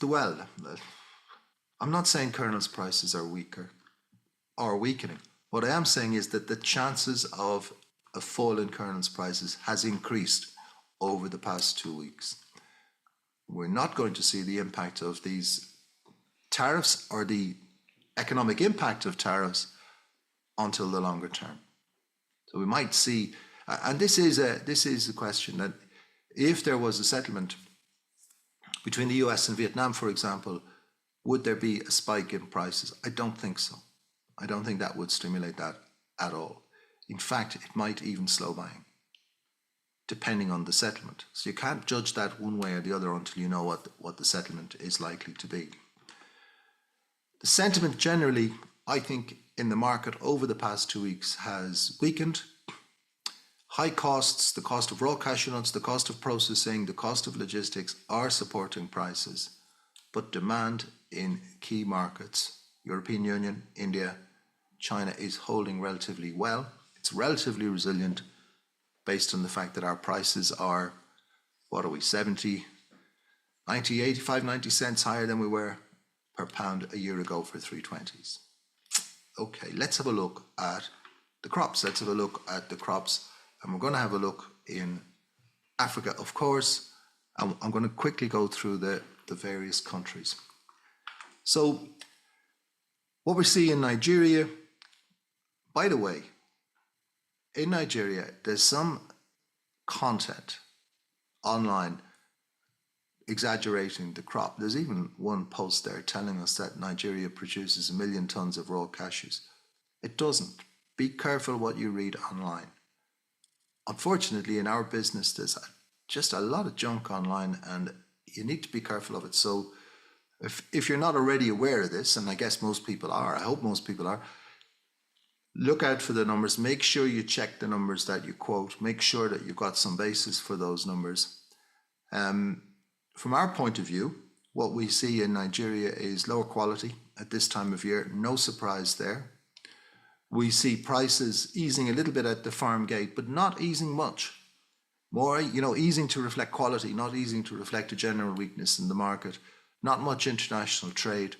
I'm not saying kernel's prices are weaker or weakening. What I am saying is that the chances of a fall in kernel's prices has increased over the past 2 weeks. We're not going to see the impact of these tariffs or the economic impact of tariffs until the longer term. So we might see, and this is a question that if there was a settlement between the US and Vietnam, for example, would there be a spike in prices? I don't think so. I don't think that would stimulate that at all. In fact, it might even slow buying, depending on the settlement. So you can't judge that one way or the other until you know what the settlement is likely to be. The sentiment generally, I think, in the market over the past 2 weeks has weakened. High costs, the cost of raw cashew nuts, the cost of processing, the cost of logistics are supporting prices, but demand in key markets, European Union, India, China, is holding relatively well. It's relatively resilient based on the fact that our prices are, 70, 90, 85, 90 cents higher than we were per pound a year ago for 320s. Okay, let's have a look at the crops. And we're going to have a look in Africa, of course. I'm going to quickly go through the various countries. So what we see in Nigeria, by the way, in Nigeria, there's some content online exaggerating the crop. There's even one post there telling us that Nigeria produces 1 million tons of raw cashews. It doesn't. Be careful what you read online. Unfortunately, in our business, there's just a lot of junk online, and you need to be careful of it. So if you're not already aware of this, and I guess most people are, I hope most people are, look out for the numbers. Make sure you check the numbers that you quote. Make sure that you've got some basis for those numbers. From our point of view, what we see in Nigeria is lower quality at this time of year. No surprise there. We see prices easing a little bit at the farm gate, but not easing much. More, easing to reflect quality, not easing to reflect a general weakness in the market. Not much international trade.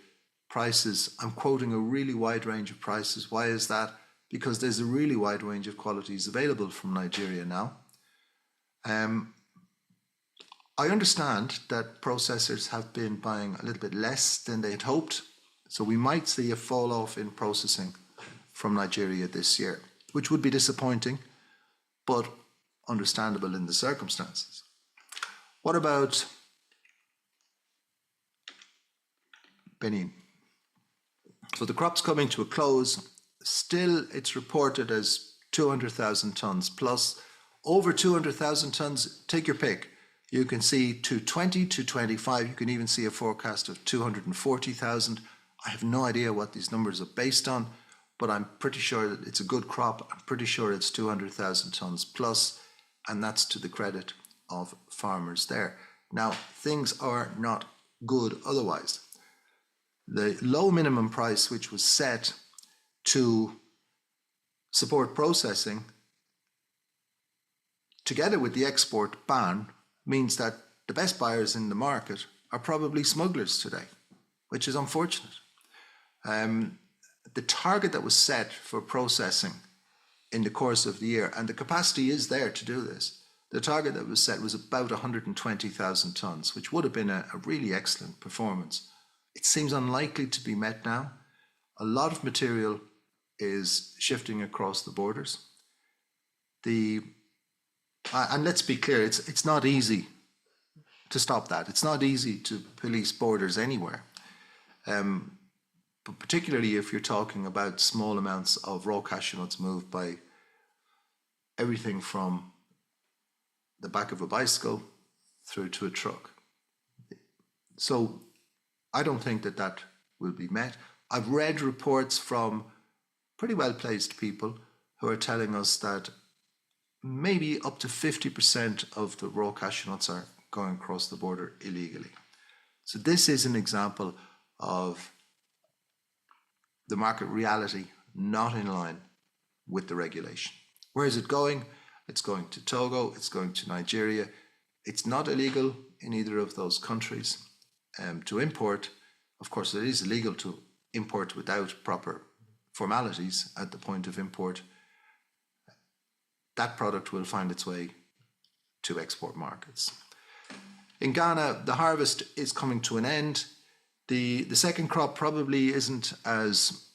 prices. I'm quoting a really wide range of prices. Why is that? Because there's a really wide range of qualities available from Nigeria now. I understand that processors have been buying a little bit less than they had hoped, so we might see a fall off in processing from Nigeria this year, which would be disappointing, but understandable in the circumstances. What about Benin? So the crop's coming to a close. Still, it's reported as 200,000 tonnes plus. Over 200,000 tonnes, take your pick. You can see 220, 225. You can even see a forecast of 240,000. I have no idea what these numbers are based on, but I'm pretty sure that it's a good crop. I'm pretty sure it's 200,000 tonnes plus, and that's to the credit of farmers there. Now, things are not good otherwise. The low minimum price, which was set to support processing, together with the export ban, means that the best buyers in the market are probably smugglers today, which is unfortunate. The target that was set for processing in the course of the year, and the capacity is there to do this, the target that was set was about 120,000 tonnes, which would have been a really excellent performance. It seems unlikely to be met now. A lot of material is shifting across the borders. And let's be clear, it's not easy to stop that. It's not easy to police borders anywhere. But particularly if you're talking about small amounts of raw cashew nuts moved by everything from the back of a bicycle through to a truck. So I don't think that that will be met. I've read reports from pretty well-placed people who are telling us that maybe up to 50% of the raw cashew nuts are going across the border illegally. So this is an example of the market reality not in line with the regulation. Where is it going? It's going to Togo, it's going to Nigeria. It's not illegal in either of those countries to import. Of course, it is illegal to import without proper formalities at the point of import. That product will find its way to export markets. In Ghana, the harvest is coming to an end. The second crop probably isn't as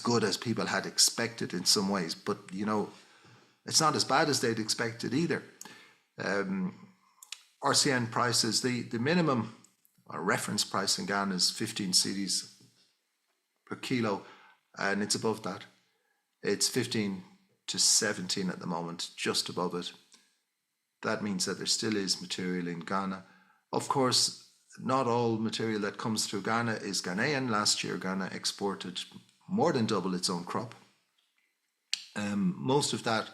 good as people had expected in some ways, but you know, it's not as bad as they'd expected either. RCN prices, the minimum or reference price in Ghana is 15 cedis per kilo, and it's above that. It's 15 to 17 at the moment, just above it. That means that there still is material in Ghana. Of course, not all material that comes through Ghana is Ghanaian. Last year, Ghana exported more than double its own crop. Most of that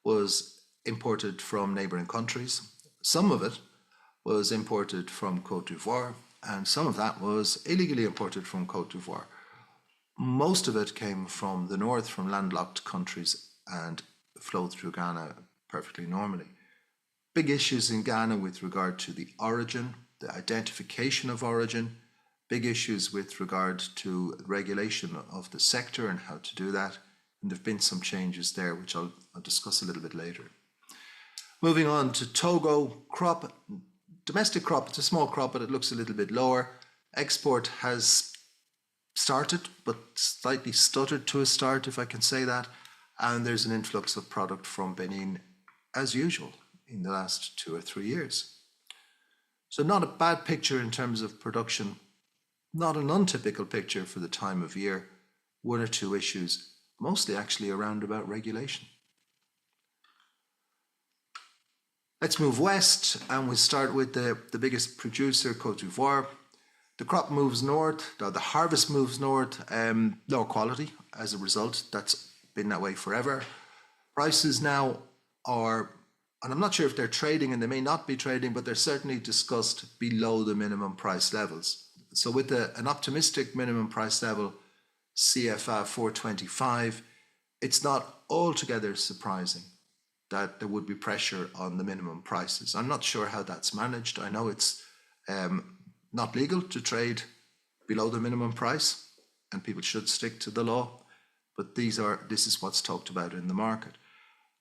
was imported from neighbouring countries. Some of it was imported from Côte d'Ivoire, and some of that was illegally imported from Côte d'Ivoire. Most of it came from the north, from landlocked countries, and flowed through Ghana perfectly normally. Big issues in Ghana with regard to the origin, the identification of origin, big issues with regard to regulation of the sector and how to do that. And there have been some changes there, which I'll discuss a little bit later. Moving on to Togo, crop, domestic crop, it's a small crop, but it looks a little bit lower. Export has started, but slightly stuttered to a start, if I can say that. And there's an influx of product from Benin, as usual, in the last 2 or 3 years. So not a bad picture in terms of production, not an untypical picture for the time of year. 1 or 2 issues, mostly actually around about regulation. Let's move west, and we'll start with the biggest producer, Côte d'Ivoire. The crop moves north, the harvest moves north, lower quality as a result. That's been that way forever. Prices now are, and I'm not sure if they're trading, and they may not be trading, but they're certainly discussed below the minimum price levels. So with an optimistic minimum price level, CFA 425, it's not altogether surprising that there would be pressure on the minimum prices. I'm not sure how that's managed. I know it's not legal to trade below the minimum price, and people should stick to the law. But this is what's talked about in the market.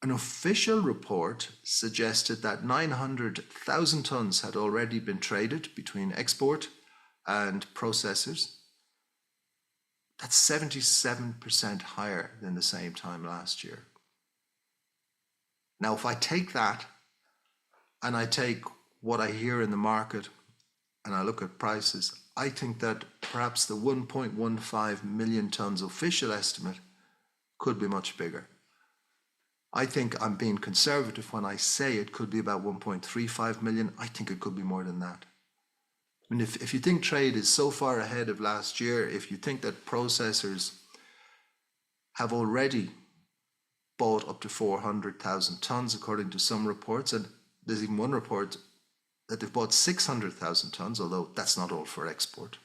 An official report suggested that 900,000 tonnes had already been traded between export and processors. That's 77% higher than the same time last year. Now, if I take that and I take what I hear in the market and I look at prices, I think that perhaps the 1.15 million tonnes official estimate could be much bigger. I think I'm being conservative when I say it could be about 1.35 million. I think it could be more than that. I mean, if you think trade is so far ahead of last year, if you think that processors have already bought up to 400,000 tonnes, according to some reports, and there's even one report that they've bought 600,000 tonnes, although that's not all for export.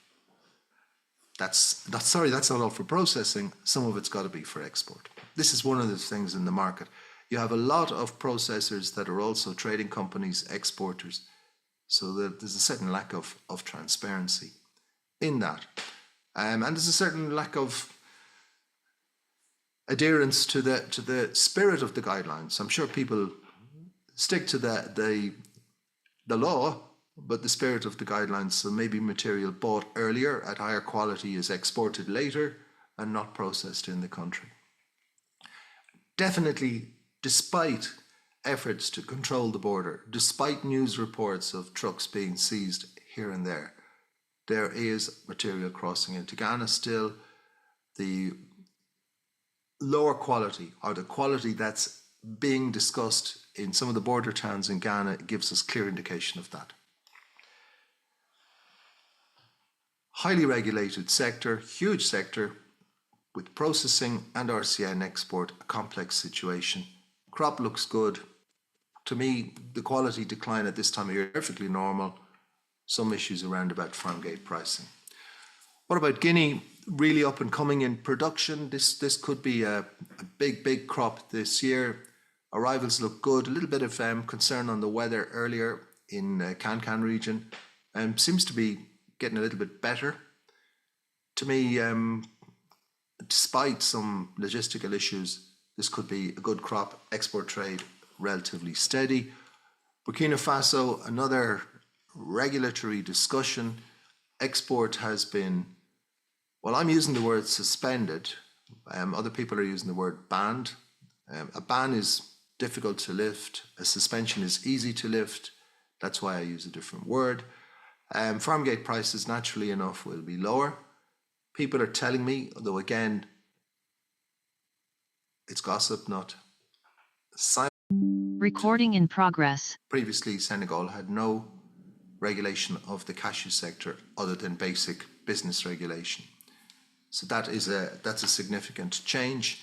That's not all for processing. Some of it's got to be for export. This is one of the things in the market. You have a lot of processors that are also trading companies, exporters. So there's a certain lack of transparency in that. And there's a certain lack of adherence to the spirit of the guidelines. I'm sure people stick to the law, but the spirit of the guidelines, so maybe material bought earlier at higher quality is exported later and not processed in the country. Definitely, despite efforts to control the border, despite news reports of trucks being seized here and there is material crossing into Ghana still. The lower quality, or the quality that's being discussed in some of the border towns in Ghana, gives us clear indication of that. Highly regulated sector, huge sector, with processing and RCN export, a complex situation. Crop looks good. To me, the quality decline at this time of year is perfectly normal. Some issues around about farm gate pricing. What about Guinea? Really up and coming in production. This could be a big crop this year. Arrivals look good. A little bit of concern on the weather earlier in Can region. Seems to be getting a little bit better. To me, despite some logistical issues, this could be a good crop. Export trade relatively steady. Burkina Faso, another regulatory discussion. Export has been, well, I'm using the word suspended. Other people are using the word banned. A ban is difficult to lift. A suspension is easy to lift. That's why I use a different word. Farm gate prices, naturally enough, will be lower. People are telling me, although again, it's gossip, not science. Recording in progress. Previously, Senegal had no regulation of the cashew sector other than basic business regulation. So that's a significant change.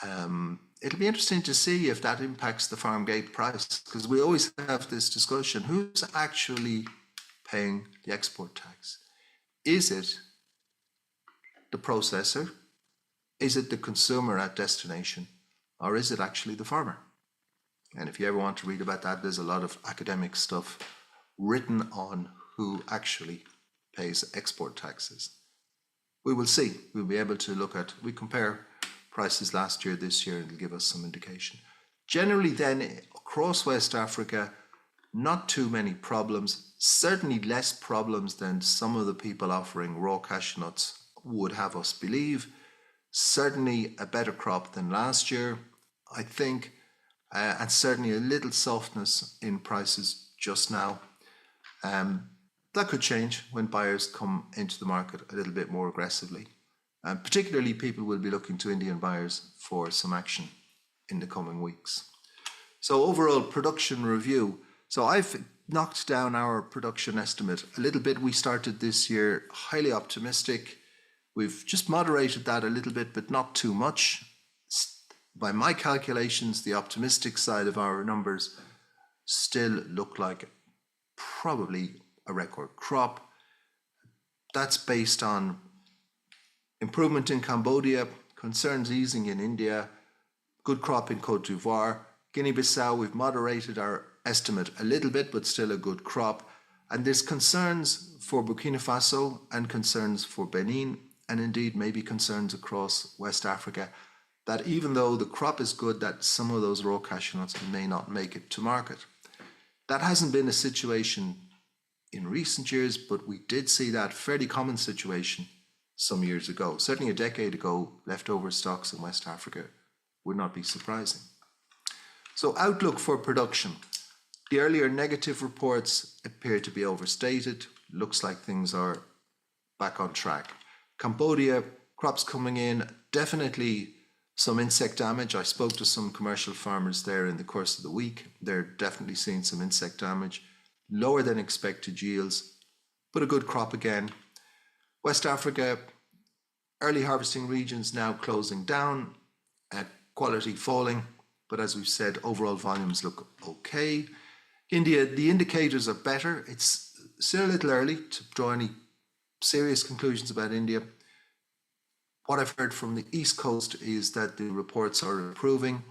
It'll be interesting to see if that impacts the farm gate price, because we always have this discussion: who's actually paying the export tax? Is it the processor? Is it the consumer at destination? Or is it actually the farmer? And if you ever want to read about that, there's a lot of academic stuff written on who actually pays export taxes. We will see. We'll be able to we compare prices last year, this year, and it'll give us some indication. Generally then, across West Africa, not too many problems, certainly less problems than some of the people offering raw cashew nuts would have us believe. Certainly a better crop than last year, I think, and certainly a little softness in prices just now. That could change when buyers come into the market a little bit more aggressively. Particularly, people will be looking to Indian buyers for some action in the coming weeks. So overall production review. So I've knocked down our production estimate a little bit. We started this year highly optimistic. We've just moderated that a little bit, but not too much. By my calculations, the optimistic side of our numbers still look like probably a record crop. That's based on improvement in Cambodia, concerns easing in India, good crop in Cote d'Ivoire. Guinea-Bissau, we've moderated our estimate a little bit, but still a good crop. And there's concerns for Burkina Faso and concerns for Benin, and indeed maybe concerns across West Africa, that even though the crop is good, that some of those raw cashew nuts may not make it to market. That hasn't been a situation in recent years, but we did see that fairly common situation some years ago. Certainly a decade ago, leftover stocks in West Africa would not be surprising. So outlook for production. The earlier negative reports appear to be overstated. Looks like things are back on track. Cambodia, crops coming in, definitely some insect damage. I spoke to some commercial farmers there in the course of the week. They're definitely seeing some insect damage, lower than expected yields, but a good crop again. West Africa, early harvesting regions now closing down, quality falling, but as we've said, overall volumes look okay. India, the indicators are better. It's still a little early to draw any serious conclusions about India. What I've heard from the East Coast is that the reports are improving.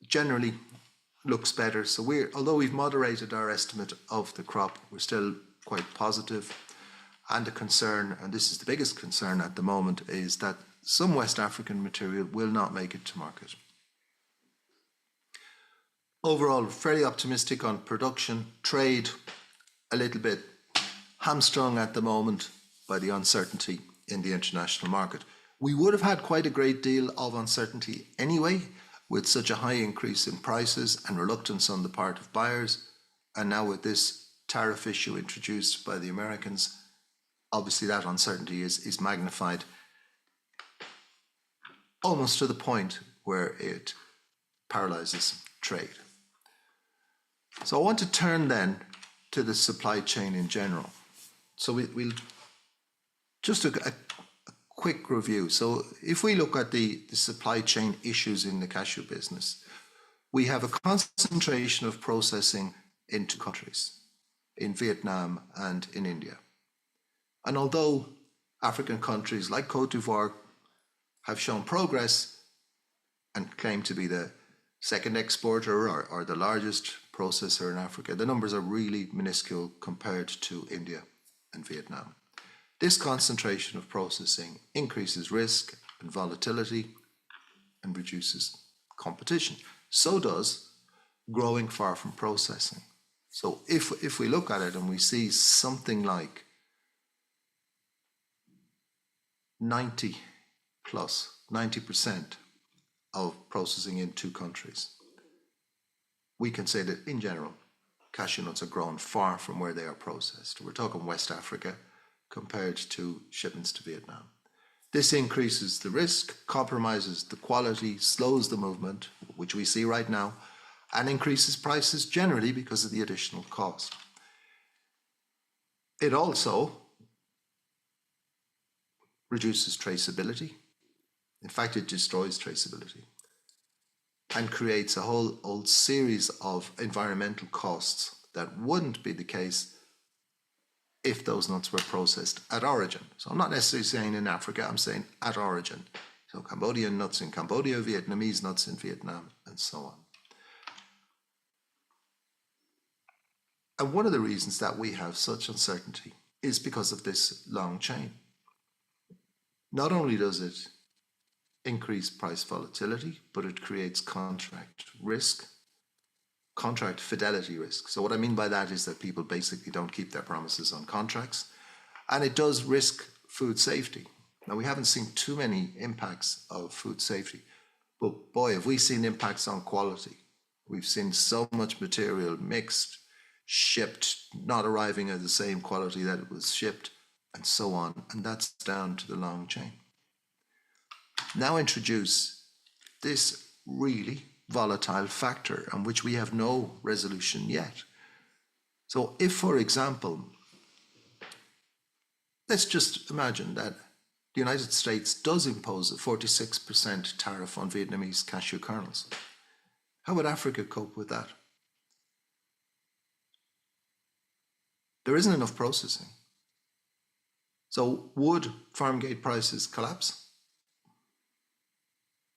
Generally looks better. So although we've moderated our estimate of the crop, we're still quite positive. And the concern, and this is the biggest concern at the moment, is that some West African material will not make it to market. Overall, fairly optimistic on production. Trade, a little bit hamstrung at the moment by the uncertainty in the international market. We would have had quite a great deal of uncertainty anyway, with such a high increase in prices and reluctance on the part of buyers. And now with this tariff issue introduced by the Americans, obviously that uncertainty is magnified almost to the point where it paralyzes trade. So I want to turn then to the supply chain in general. So we'll just a quick review. So if we look at the supply chain issues in the cashew business, we have a concentration of processing in two countries, in Vietnam and in India. And although African countries like Cote d'Ivoire have shown progress and claim to be the second exporter or the largest processor in Africa, the numbers are really minuscule compared to India and Vietnam. This concentration of processing increases risk and volatility and reduces competition. So does growing far from processing. So if we look at it and we see something like 90% of processing in two countries, we can say that in general, cashew nuts are grown far from where they are processed. We're talking West Africa compared to shipments to Vietnam. This increases the risk, compromises the quality, slows the movement, which we see right now, and increases prices generally because of the additional cost. It also reduces traceability. In fact, it destroys traceability and creates a whole series of environmental costs that wouldn't be the case if those nuts were processed at origin. So I'm not necessarily saying in Africa, I'm saying at origin. So Cambodian nuts in Cambodia, Vietnamese nuts in Vietnam, and so on. And one of the reasons that we have such uncertainty is because of this long chain. Not only does it increase price volatility, but it creates contract risk, contract fidelity risk. So what I mean by that is that people basically don't keep their promises on contracts, and it does risk food safety. Now, we haven't seen too many impacts of food safety, but boy, have we seen impacts on quality. We've seen so much material mixed, shipped, not arriving at the same quality that it was shipped, and so on, and that's down to the long chain. Now introduce this really volatile factor on which we have no resolution yet. So if, for example, let's just imagine that the United States does impose a 46% tariff on Vietnamese cashew kernels. How would Africa cope with that? There isn't enough processing. So would farm gate prices collapse?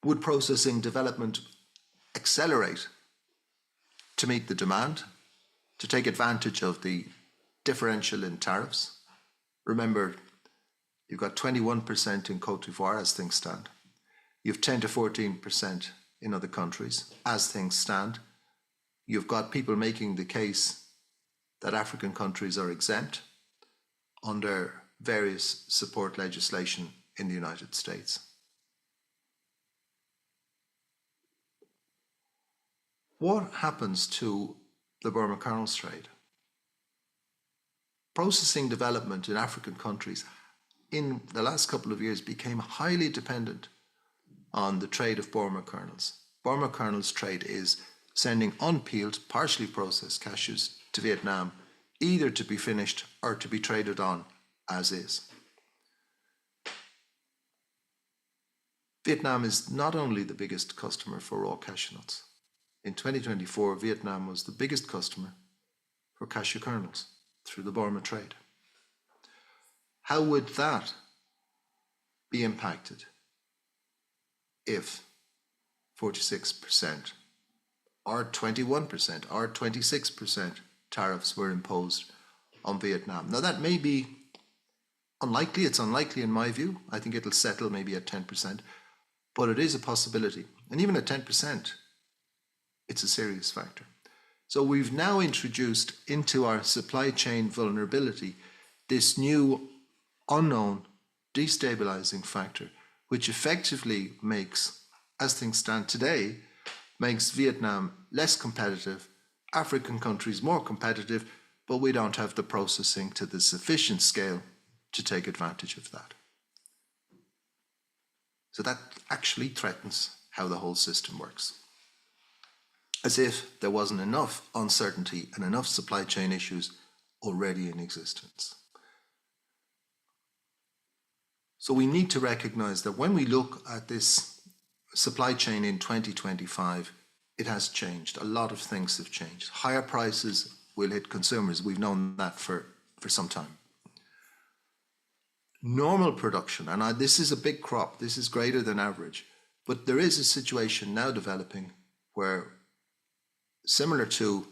Would processing development accelerate to meet the demand, to take advantage of the differential in tariffs. Remember, you've got 21% in Côte d'Ivoire as things stand. You've 10 to 14% in other countries as things stand. You've got people making the case that African countries are exempt under various support legislation in the United States. What happens to the Burma kernels trade? Processing development in African countries in the last couple of years became highly dependent on the trade of Burma kernels. Burma kernels trade is sending unpeeled, partially processed cashews to Vietnam, either to be finished or to be traded on as is. Vietnam is not only the biggest customer for raw cashew nuts. In 2024, Vietnam was the biggest customer for cashew kernels through the Burma trade. How would that be impacted if 46% or 21% or 26% tariffs were imposed on Vietnam? Now that may be unlikely. It's unlikely in my view. I think it'll settle maybe at 10%, but it is a possibility. And even at 10%, it's a serious factor. So we've now introduced into our supply chain vulnerability this new unknown destabilizing factor, which effectively makes, as things stand today, makes Vietnam less competitive, African countries more competitive, but we don't have the processing to the sufficient scale to take advantage of that. So that actually threatens how the whole system works. As if there wasn't enough uncertainty and enough supply chain issues already in existence. So we need to recognize that when we look at this supply chain in 2025, it has changed. A lot of things have changed. Higher prices will hit consumers. We've known that for some time. Normal production, and this is a big crop, this is greater than average, but there is a situation now developing where, similar to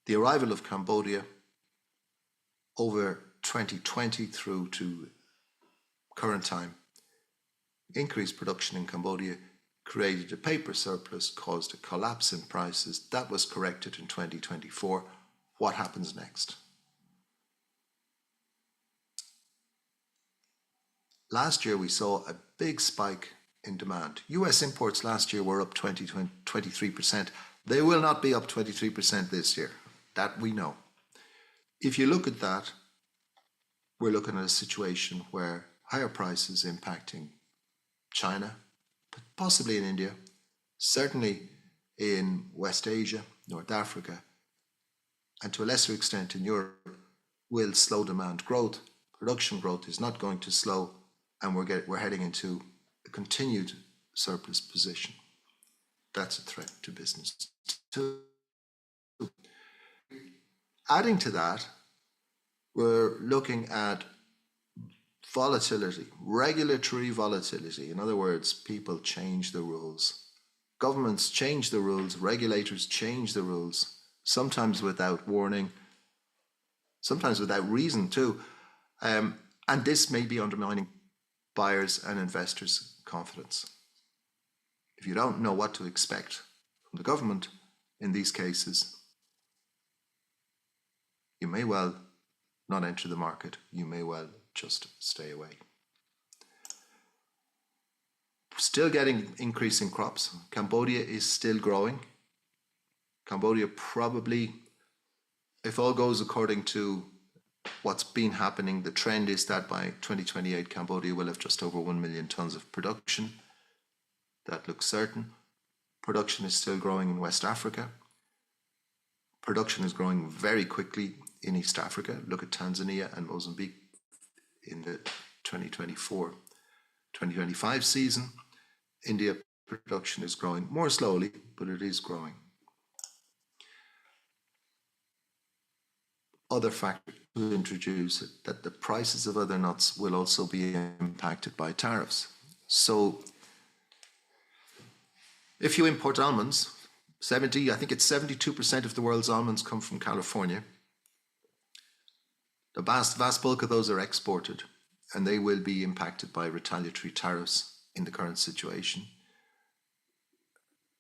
the arrival of Cambodia over 2020 through to current time, increased production in Cambodia created a paper surplus, caused a collapse in prices. That was corrected in 2024. What happens next? Last year, we saw a big spike in demand. US imports last year were up 23%. They will not be up 23% this year. That we know. If you look at that, we're looking at a situation where higher prices impacting China, possibly in India, certainly in West Asia, North Africa, and to a lesser extent in Europe, will slow demand growth. Production growth is not going to slow, and we're heading into a continued surplus position. That's a threat to business. Adding to that, we're looking at volatility, regulatory volatility. In other words, people change the rules. Governments change the rules, regulators change the rules, sometimes without warning, sometimes without reason too. And this may be undermining buyers' and investors' confidence. If you don't know what to expect from the government in these cases, you may well not enter the market. You may well just stay away. Still getting increasing crops. Cambodia is still growing. Cambodia probably, if all goes according to what's been happening, the trend is that by 2028, Cambodia will have just over 1 million tons of production. That looks certain. Production is still growing in West Africa. Production is growing very quickly in East Africa. Look at Tanzania and Mozambique in the 2024-2025 season. India production is growing more slowly, but it is growing. Other factors to introduce it, that the prices of other nuts will also be impacted by tariffs. So if you import almonds, I think it's 72% of the world's almonds come from California. The vast bulk of those are exported, and they will be impacted by retaliatory tariffs in the current situation.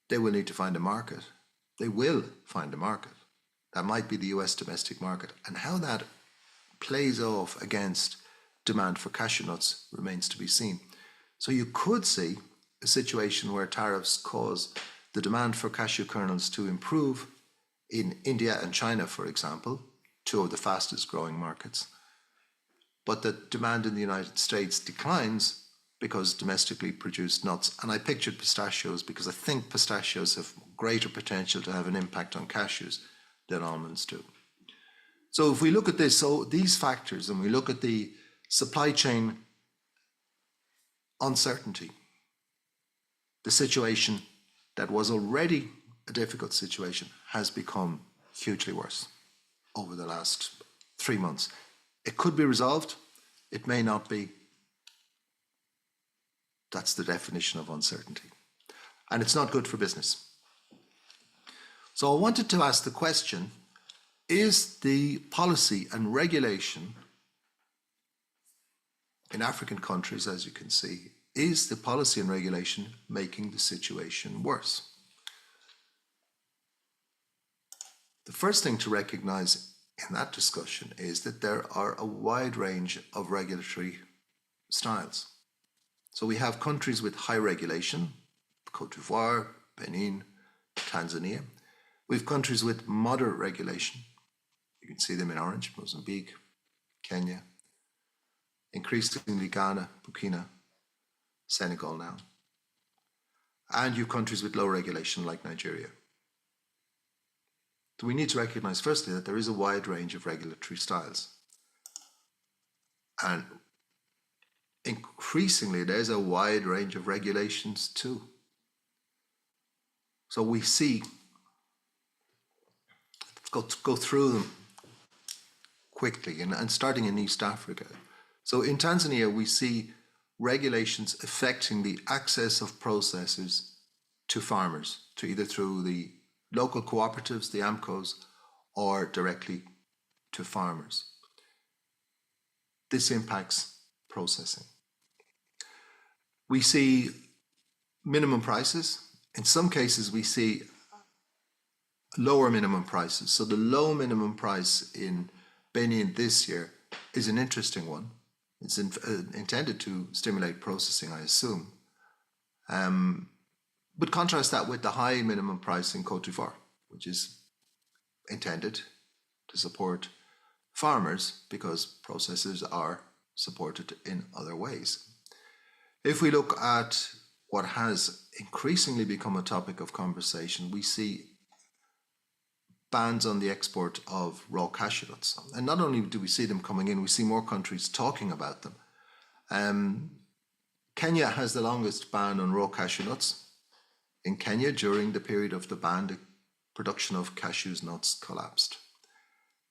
They will need to find a market. They will find a market. That might be the US domestic market. And how that plays off against demand for cashew nuts remains to be seen. So you could see a situation where tariffs cause the demand for cashew kernels to improve in India and China, for example, two of the fastest growing markets. But the demand in the United States declines because domestically produced nuts, and I pictured pistachios because I think pistachios have greater potential to have an impact on cashews than almonds do. So if we look at this, so these factors, and we look at the supply chain uncertainty, the situation that was already a difficult situation has become hugely worse over the last 3 months. It could be resolved, it may not be. That's the definition of uncertainty. And it's not good for business. So I wanted to ask the question, is the policy and regulation in African countries, as you can see, is the policy and regulation making the situation worse? The first thing to recognize in that discussion is that there are a wide range of regulatory styles. So we have countries with high regulation, Côte d'Ivoire, Benin, Tanzania. We have countries with moderate regulation. You can see them in orange, Mozambique, Kenya, increasingly Ghana, Burkina, Senegal now. And you have countries with low regulation like Nigeria. So we need to recognize firstly that there is a wide range of regulatory styles. And increasingly there's a wide range of regulations too. So we see, let's go through them quickly, and starting in East Africa. So in Tanzania, we see regulations affecting the access of processors to farmers, to either through the local cooperatives, the AMCOs, or directly to farmers. This impacts processing. We see minimum prices. In some cases, we see lower minimum prices. So the low minimum price in Benin this year is an interesting one. It's intended to stimulate processing, I assume. But contrast that with the high minimum price in Côte d'Ivoire, which is intended to support farmers because processors are supported in other ways. If we look at what has increasingly become a topic of conversation, we see bans on the export of raw cashew nuts. And not only do we see them coming in, we see more countries talking about them. Kenya has the longest ban on raw cashew nuts. In Kenya, during the period of the ban, the production of cashew nuts collapsed.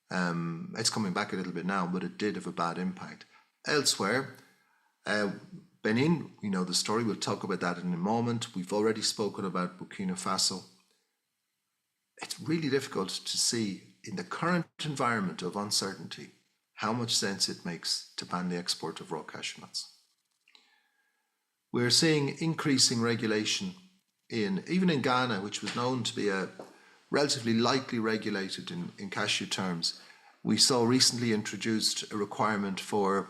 It's coming back a little bit now, but it did have a bad impact. Elsewhere, Benin, we know the story, we'll talk about that in a moment. We've already spoken about Burkina Faso. It's really difficult to see in the current environment of uncertainty how much sense it makes to ban the export of raw cashew nuts. We're seeing increasing regulation even in Ghana, which was known to be a relatively lightly regulated in cashew terms. We saw recently introduced a requirement for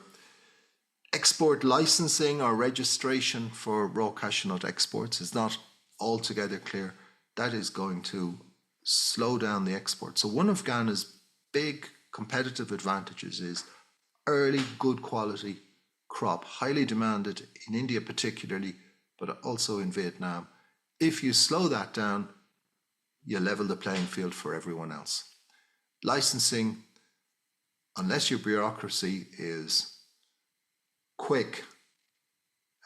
export licensing or registration for raw cashew nut exports. It's not altogether clear. That is going to slow down the export. So one of Ghana's big competitive advantages is early good quality crop, highly demanded in India particularly, but also in Vietnam. If you slow that down, you level the playing field for everyone else. Licensing, unless your bureaucracy is quick,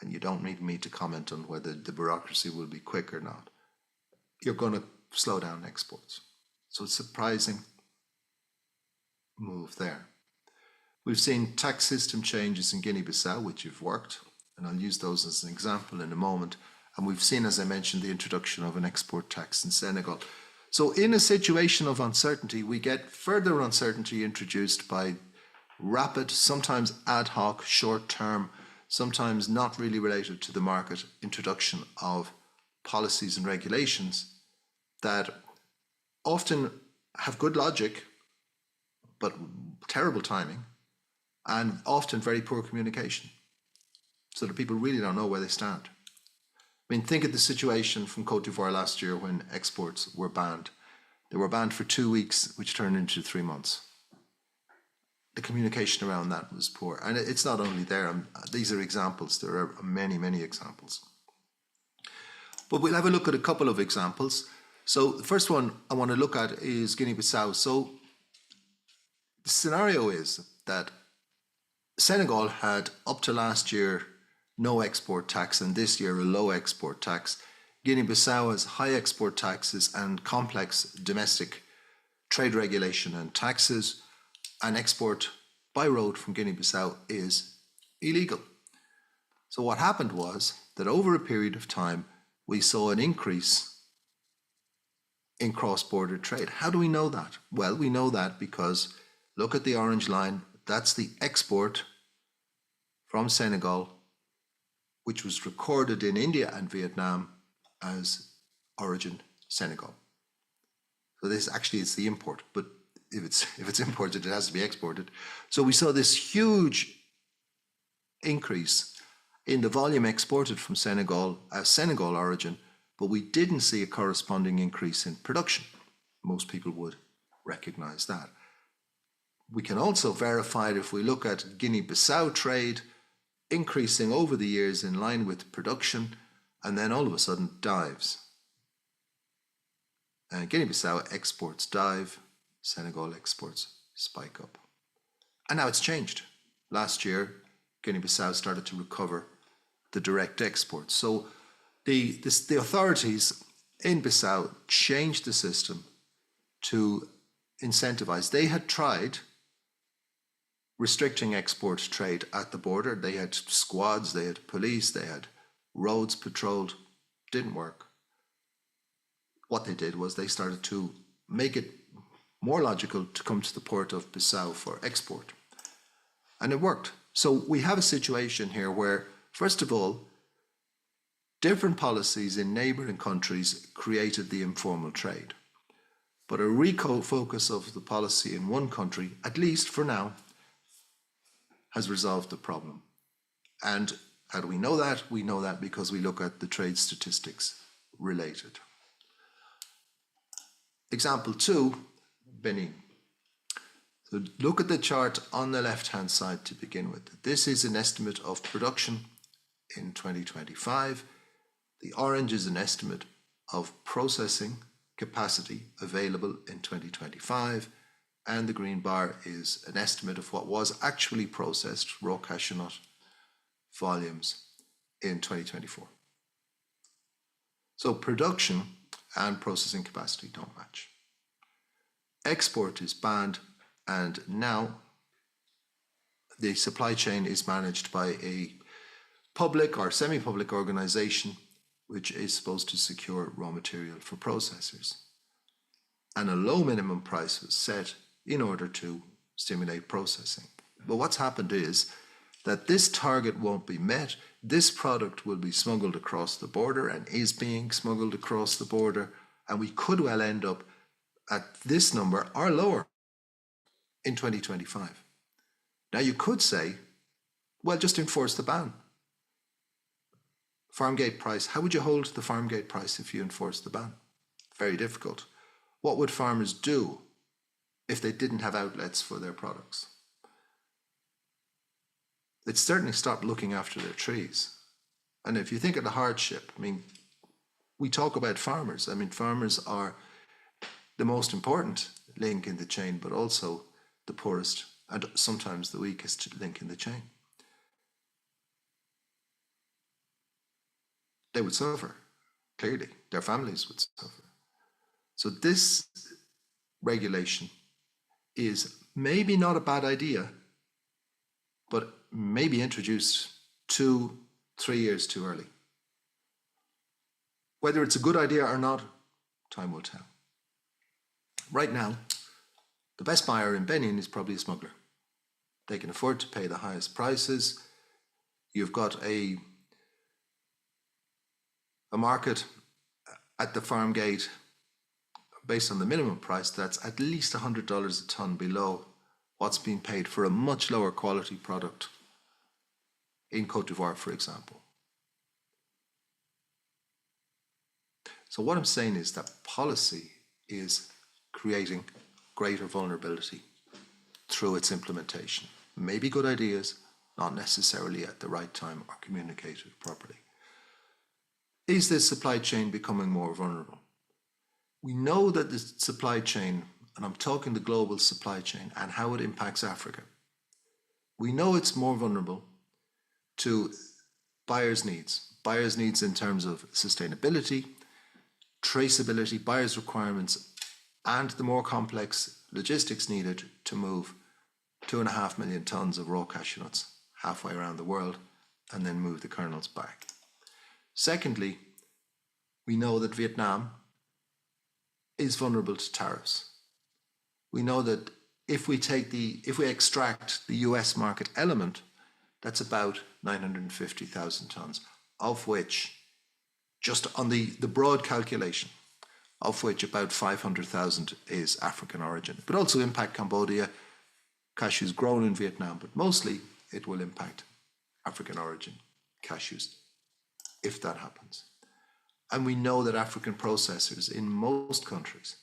and you don't need me to comment on whether the bureaucracy will be quick or not, you're going to slow down exports. So it's a surprising move there. We've seen tax system changes in Guinea-Bissau, which have worked, and I'll use those as an example in a moment. And we've seen, as I mentioned, the introduction of an export tax in Senegal. So in a situation of uncertainty, we get further uncertainty introduced by rapid, sometimes ad hoc, short-term, sometimes not really related to the market introduction of policies and regulations that often have good logic, but terrible timing, and often very poor communication, so that people really don't know where they stand. I mean, think of the situation from Côte d'Ivoire last year when exports were banned. They were banned for 2 weeks, which turned into 3 months. The communication around that was poor. And it's not only there. These are examples. There are many, many examples. But we'll have a look at a couple of examples. So the first one I want to look at is Guinea-Bissau. So the scenario is that Senegal had, up to last year, no export tax, and this year a low export tax. Guinea-Bissau has high export taxes and complex domestic trade regulation and taxes, and export by road from Guinea-Bissau is illegal. So what happened was that over a period of time, we saw an increase in cross-border trade. How do we know that? Well, we know that because look at the orange line. That's the export from Senegal, which was recorded in India and Vietnam as origin Senegal. So this actually is the import, but if it's imported, it has to be exported. So we saw this huge increase in the volume exported from Senegal as Senegal origin, but we didn't see a corresponding increase in production. Most people would recognize that. We can also verify it if we look at Guinea-Bissau trade increasing over the years in line with production, and then all of a sudden dives. And Guinea-Bissau exports dive, Senegal exports spike up. And now it's changed. Last year, Guinea-Bissau started to recover the direct exports. So the authorities in Bissau changed the system to incentivize. They had tried restricting export trade at the border. They had squads, they had police, they had roads patrolled. Didn't work. What they did was they started to make it more logical to come to the port of Bissau for export. And it worked. So we have a situation here where, first of all, different policies in neighbouring countries created the informal trade. But a refocus of the policy in one country, at least for now, has resolved the problem. And how do we know that? We know that because we look at the trade statistics related. Example 2, Benin. So look at the chart on the left-hand side to begin with. This is an estimate of production in 2025. The orange is an estimate of processing capacity available in 2025. And the green bar is an estimate of what was actually processed, raw cashew nut volumes, in 2024. So production and processing capacity don't match. Export is banned, and now the supply chain is managed by a public or semi-public organization which is supposed to secure raw material for processors. And a low minimum price was set in order to stimulate processing. But what's happened is that this target won't be met. This product will be smuggled across the border and is being smuggled across the border, and we could well end up at this number or lower in 2025. Now you could say, well, just enforce the ban. Farm gate price, how would you hold the farm gate price if you enforce the ban? Very difficult. What would farmers do if they didn't have outlets for their products? They'd certainly stop looking after their trees. And if you think of the hardship, I mean, we talk about farmers. I mean, farmers are the most important link in the chain, but also the poorest and sometimes the weakest link in the chain. They would suffer, clearly. Their families would suffer. So this regulation is maybe not a bad idea, but maybe introduced 2-3 years too early. Whether it's a good idea or not, time will tell. Right now, the best buyer in Benin is probably a smuggler. They can afford to pay the highest prices. You've got a market at the farm gate based on the minimum price that's at least $100 a tonne below what's being paid for a much lower quality product in Côte d'Ivoire, for example. So what I'm saying is that policy is creating greater vulnerability through its implementation. Maybe good ideas, not necessarily at the right time or communicated properly. Is this supply chain becoming more vulnerable? We know that the supply chain, and I'm talking the global supply chain and how it impacts Africa, we know it's more vulnerable to buyers' needs in terms of sustainability, traceability, buyers' requirements, and the more complex logistics needed to move 2.5 million tonnes of raw cashew nuts halfway around the world and then move the kernels back. Secondly, we know that Vietnam is vulnerable to tariffs. We know that if we extract the US market element, that's about 950,000 tonnes, of which, just on the broad calculation, of which about 500,000 is African origin, but also impact Cambodia, cashews grown in Vietnam, but mostly it will impact African origin cashews if that happens. And we know that African processors in most countries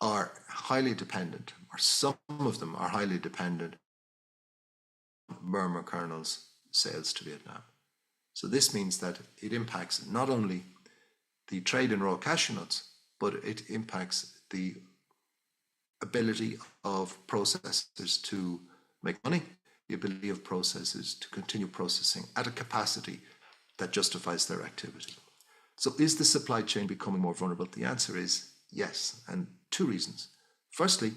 are highly dependent, or some of them are highly dependent on Burma kernels sales to Vietnam. So this means that it impacts not only the trade in raw cashew nuts, but it impacts the ability of processors to make money, the ability of processors to continue processing at a capacity that justifies their activity. So is the supply chain becoming more vulnerable? The answer is yes, and two reasons. Firstly,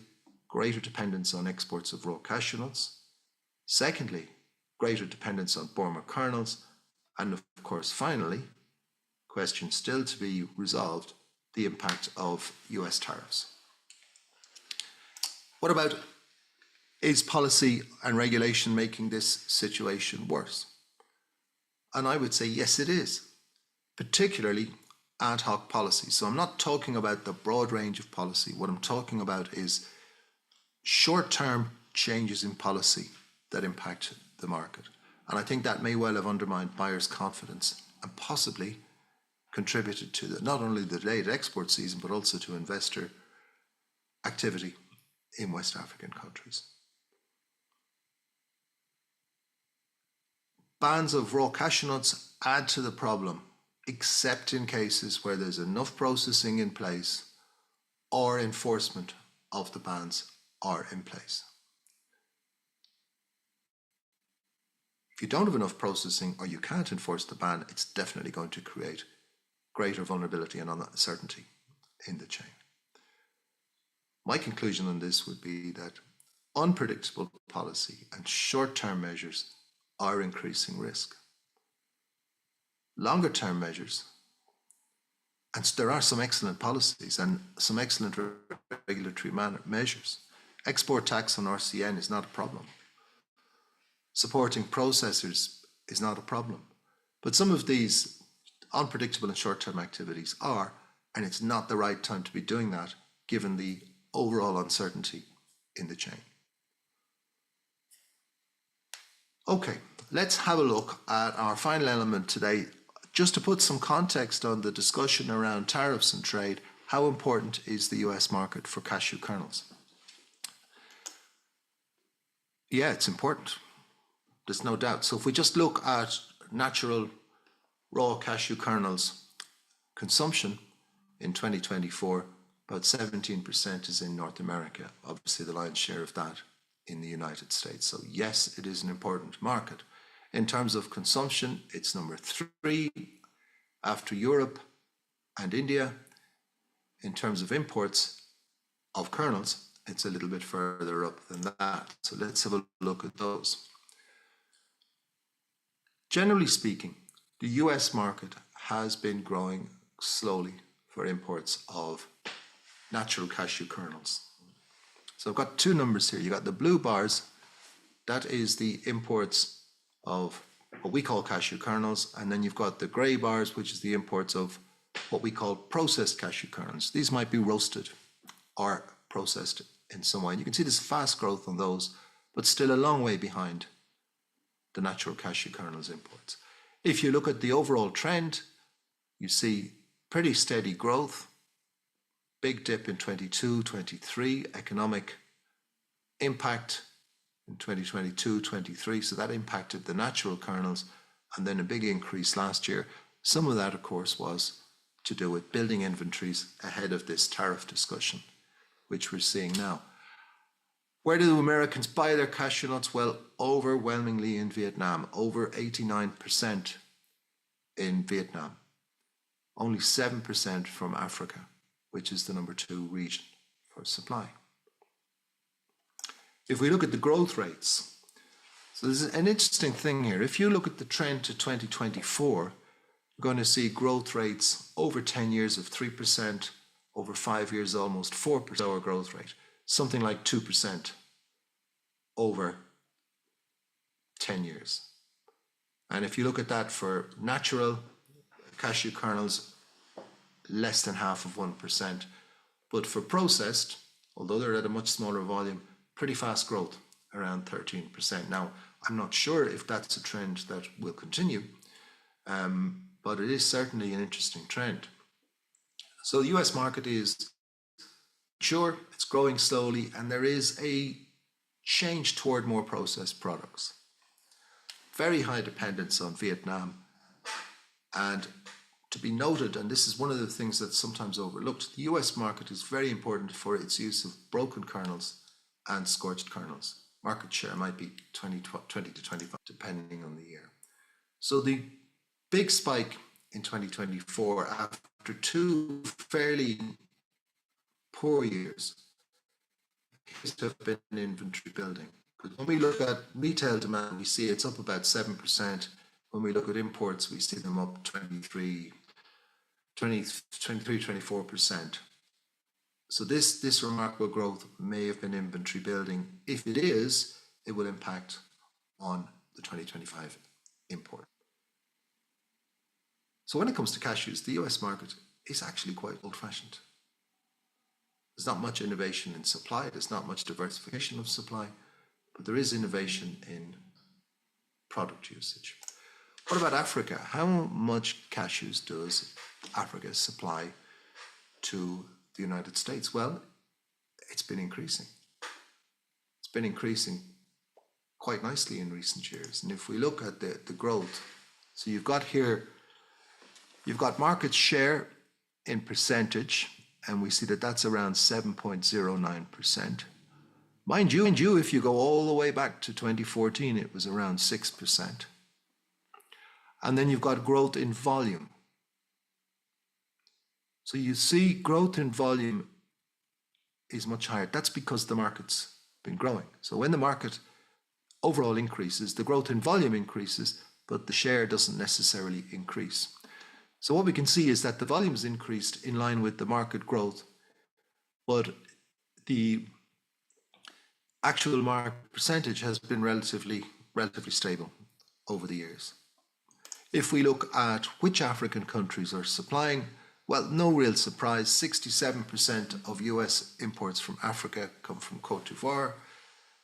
greater dependence on exports of raw cashew nuts. Secondly, greater dependence on Burma kernels. And of course, finally, question still to be resolved, the impact of US tariffs. What about, is policy and regulation making this situation worse? And I would say yes, it is, particularly ad hoc policy. So I'm not talking about the broad range of policy. What I'm talking about is short-term changes in policy that impact the market. And I think that may well have undermined buyers' confidence and possibly contributed to not only the delayed export season, but also to investor activity in West African countries. Bans of raw cashew nuts add to the problem, except in cases where there's enough processing in place or enforcement of the bans are in place. If you don't have enough processing or you can't enforce the ban, it's definitely going to create greater vulnerability and uncertainty in the chain. My conclusion on this would be that unpredictable policy and short-term measures are increasing risk. Longer-term measures, and there are some excellent policies and some excellent regulatory measures. Export tax on RCN is not a problem. Supporting processors is not a problem. But some of these unpredictable and short-term activities are, and it's not the right time to be doing that given the overall uncertainty in the chain. Okay, let's have a look at our final element today, just to put some context on the discussion around tariffs and trade. How important is the US market for cashew kernels? Yeah, it's important. There's no doubt. So if we just look at natural raw cashew kernels consumption in 2024, about 17% is in North America. Obviously, the lion's share of that in the United States. So yes, it is an important market. In terms of consumption, it's number 3 after Europe and India. In terms of imports of kernels, it's a little bit further up than that. So let's have a look at those. Generally speaking, the US market has been growing slowly for imports of natural cashew kernels. So I've got two numbers here. You've got the blue bars, that is the imports of what we call cashew kernels, and then you've got the grey bars, which is the imports of what we call processed cashew kernels. These might be roasted or processed in some way. And you can see this fast growth on those, but still a long way behind the natural cashew kernels imports. If you look at the overall trend, you see pretty steady growth, big dip in 22, 23, economic impact in 2022, 23, so that impacted the natural kernels, and then a big increase last year. Some of that, of course, was to do with building inventories ahead of this tariff discussion, which we're seeing now. Where do Americans buy their cashew nuts? Well, overwhelmingly in Vietnam, over 89% in Vietnam. Only 7% from Africa, which is the number 2 region for supply. If we look at the growth rates, so there's an interesting thing here. If you look at the trend to 2024, you're going to see growth rates over 10 years of 3%, over 5 years almost 4% lower growth rate, something like 2% over 10 years. And if you look at that for natural cashew kernels, less than half of 1%. But for processed, although they're at a much smaller volume, pretty fast growth, around 13%. Now, I'm not sure if that's a trend that will continue, but it is certainly an interesting trend. So the US market is mature, it's growing slowly, and there is a change toward more processed products. Very high dependence on Vietnam. And to be noted, and this is one of the things that's sometimes overlooked, the US market is very important for its use of broken kernels and scorched kernels. Market share might be 20 to 25, depending on the year. So the big spike in 2024, after 2 fairly poor years, appears to have been inventory building. Because when we look at retail demand, we see it's up about 7%. When we look at imports, we see them up 24%. So this remarkable growth may have been inventory building. If it is, it will impact on the 2025 import. So when it comes to cashews, the US market is actually quite old-fashioned. There's not much innovation in supply, there's not much diversification of supply, but there is innovation in product usage. What about Africa? How much cashews does Africa supply to the United States? Well, it's been increasing. It's been increasing quite nicely in recent years. And if we look at the growth, so you've got here, you've got market share in percentage, and we see that that's around 7.09%. Mind you, if you go all the way back to 2014, it was around 6%. And then you've got growth in volume. So you see growth in volume is much higher. That's because the market's been growing. So when the market overall increases, the growth in volume increases, but the share doesn't necessarily increase. So what we can see is that the volume has increased in line with the market growth, but the actual market percentage has been relatively stable over the years. If we look at which African countries are supplying, well, no real surprise, 67% of US imports from Africa come from Cote d'Ivoire.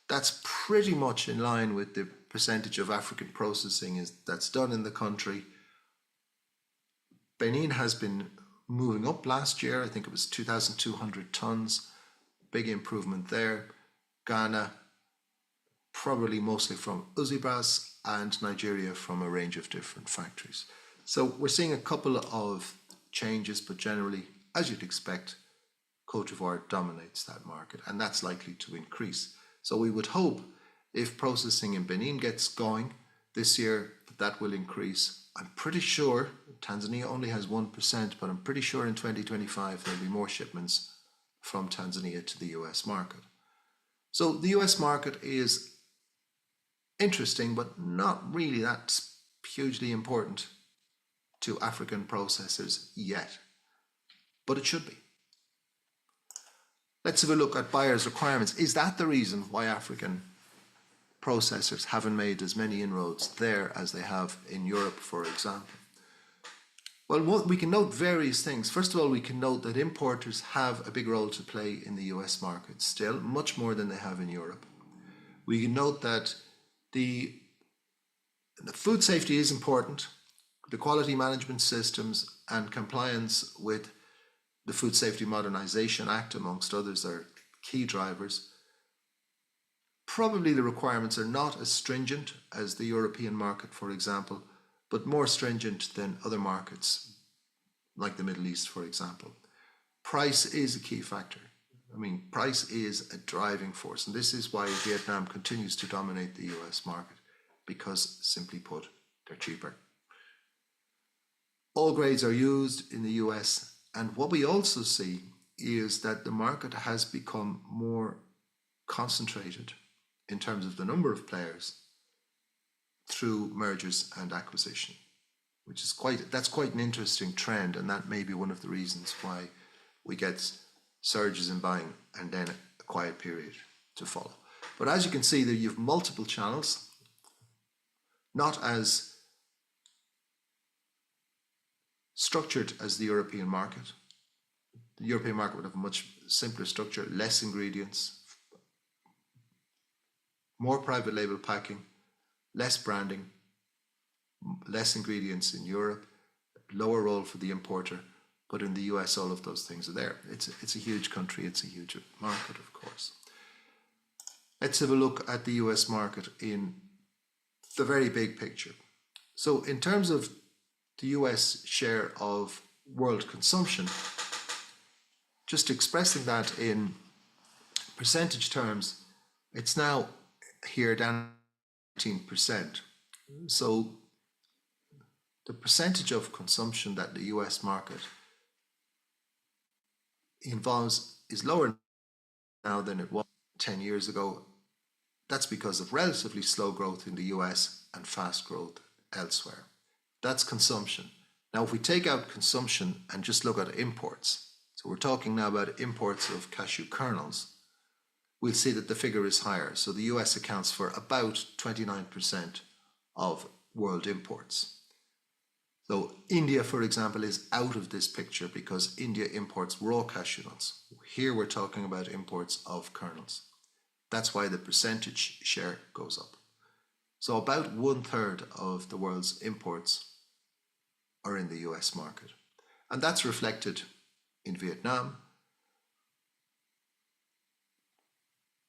That's pretty much in line with the percentage of African processing that's done in the country. Benin has been moving up last year. I think it was 2,200 tons. Big improvement there. Ghana, probably mostly from Uzibas, and Nigeria from a range of different factories. So we're seeing a couple of changes, but generally, as you'd expect, Cote d'Ivoire dominates that market, and that's likely to increase. So we would hope if processing in Benin gets going this year, that will increase. I'm pretty sure Tanzania only has 1%, but I'm pretty sure in 2025 there'll be more shipments from Tanzania to the US market. So the US market is interesting, but not really that hugely important to African processors yet, but it should be. Let's have a look at buyers' requirements. Is that the reason why African processors haven't made as many inroads there as they have in Europe, for example? Well, we can note various things. First of all, we can note that importers have a big role to play in the US market still, much more than they have in Europe. We can note that the food safety is important. The quality management systems and compliance with the Food Safety Modernization Act, amongst others, are key drivers. Probably the requirements are not as stringent as the European market, for example, but more stringent than other markets, like the Middle East, for example. Price is a key factor. I mean, price is a driving force, and this is why Vietnam continues to dominate the US market, because, simply put, they're cheaper. All grades are used in the US, and what we also see is that the market has become more concentrated in terms of the number of players through mergers and acquisition, which is that's quite an interesting trend, and that may be one of the reasons why we get surges in buying and then a quiet period to follow. But as you can see, there you have multiple channels, not as structured as the European market. The European market would have a much simpler structure, less ingredients, more private label packing, less branding, less ingredients in Europe, lower role for the importer, but in the US all of those things are there. It's a huge country, it's a huge market, of course. Let's have a look at the US market in the very big picture. So in terms of the US share of world consumption, just expressing that in percentage terms, it's now here down 18%. So the percentage of consumption that the US market involves is lower now than it was 10 years ago. That's because of relatively slow growth in the US and fast growth elsewhere. That's consumption. Now, if we take out consumption and just look at imports, so we're talking now about imports of cashew kernels, we'll see that the figure is higher. So the US accounts for about 29% of world imports. So India, for example, is out of this picture because India imports raw cashew nuts. Here we're talking about imports of kernels. That's why the percentage share goes up. So about 1/3 of the world's imports are in the US market. And that's reflected in Vietnam.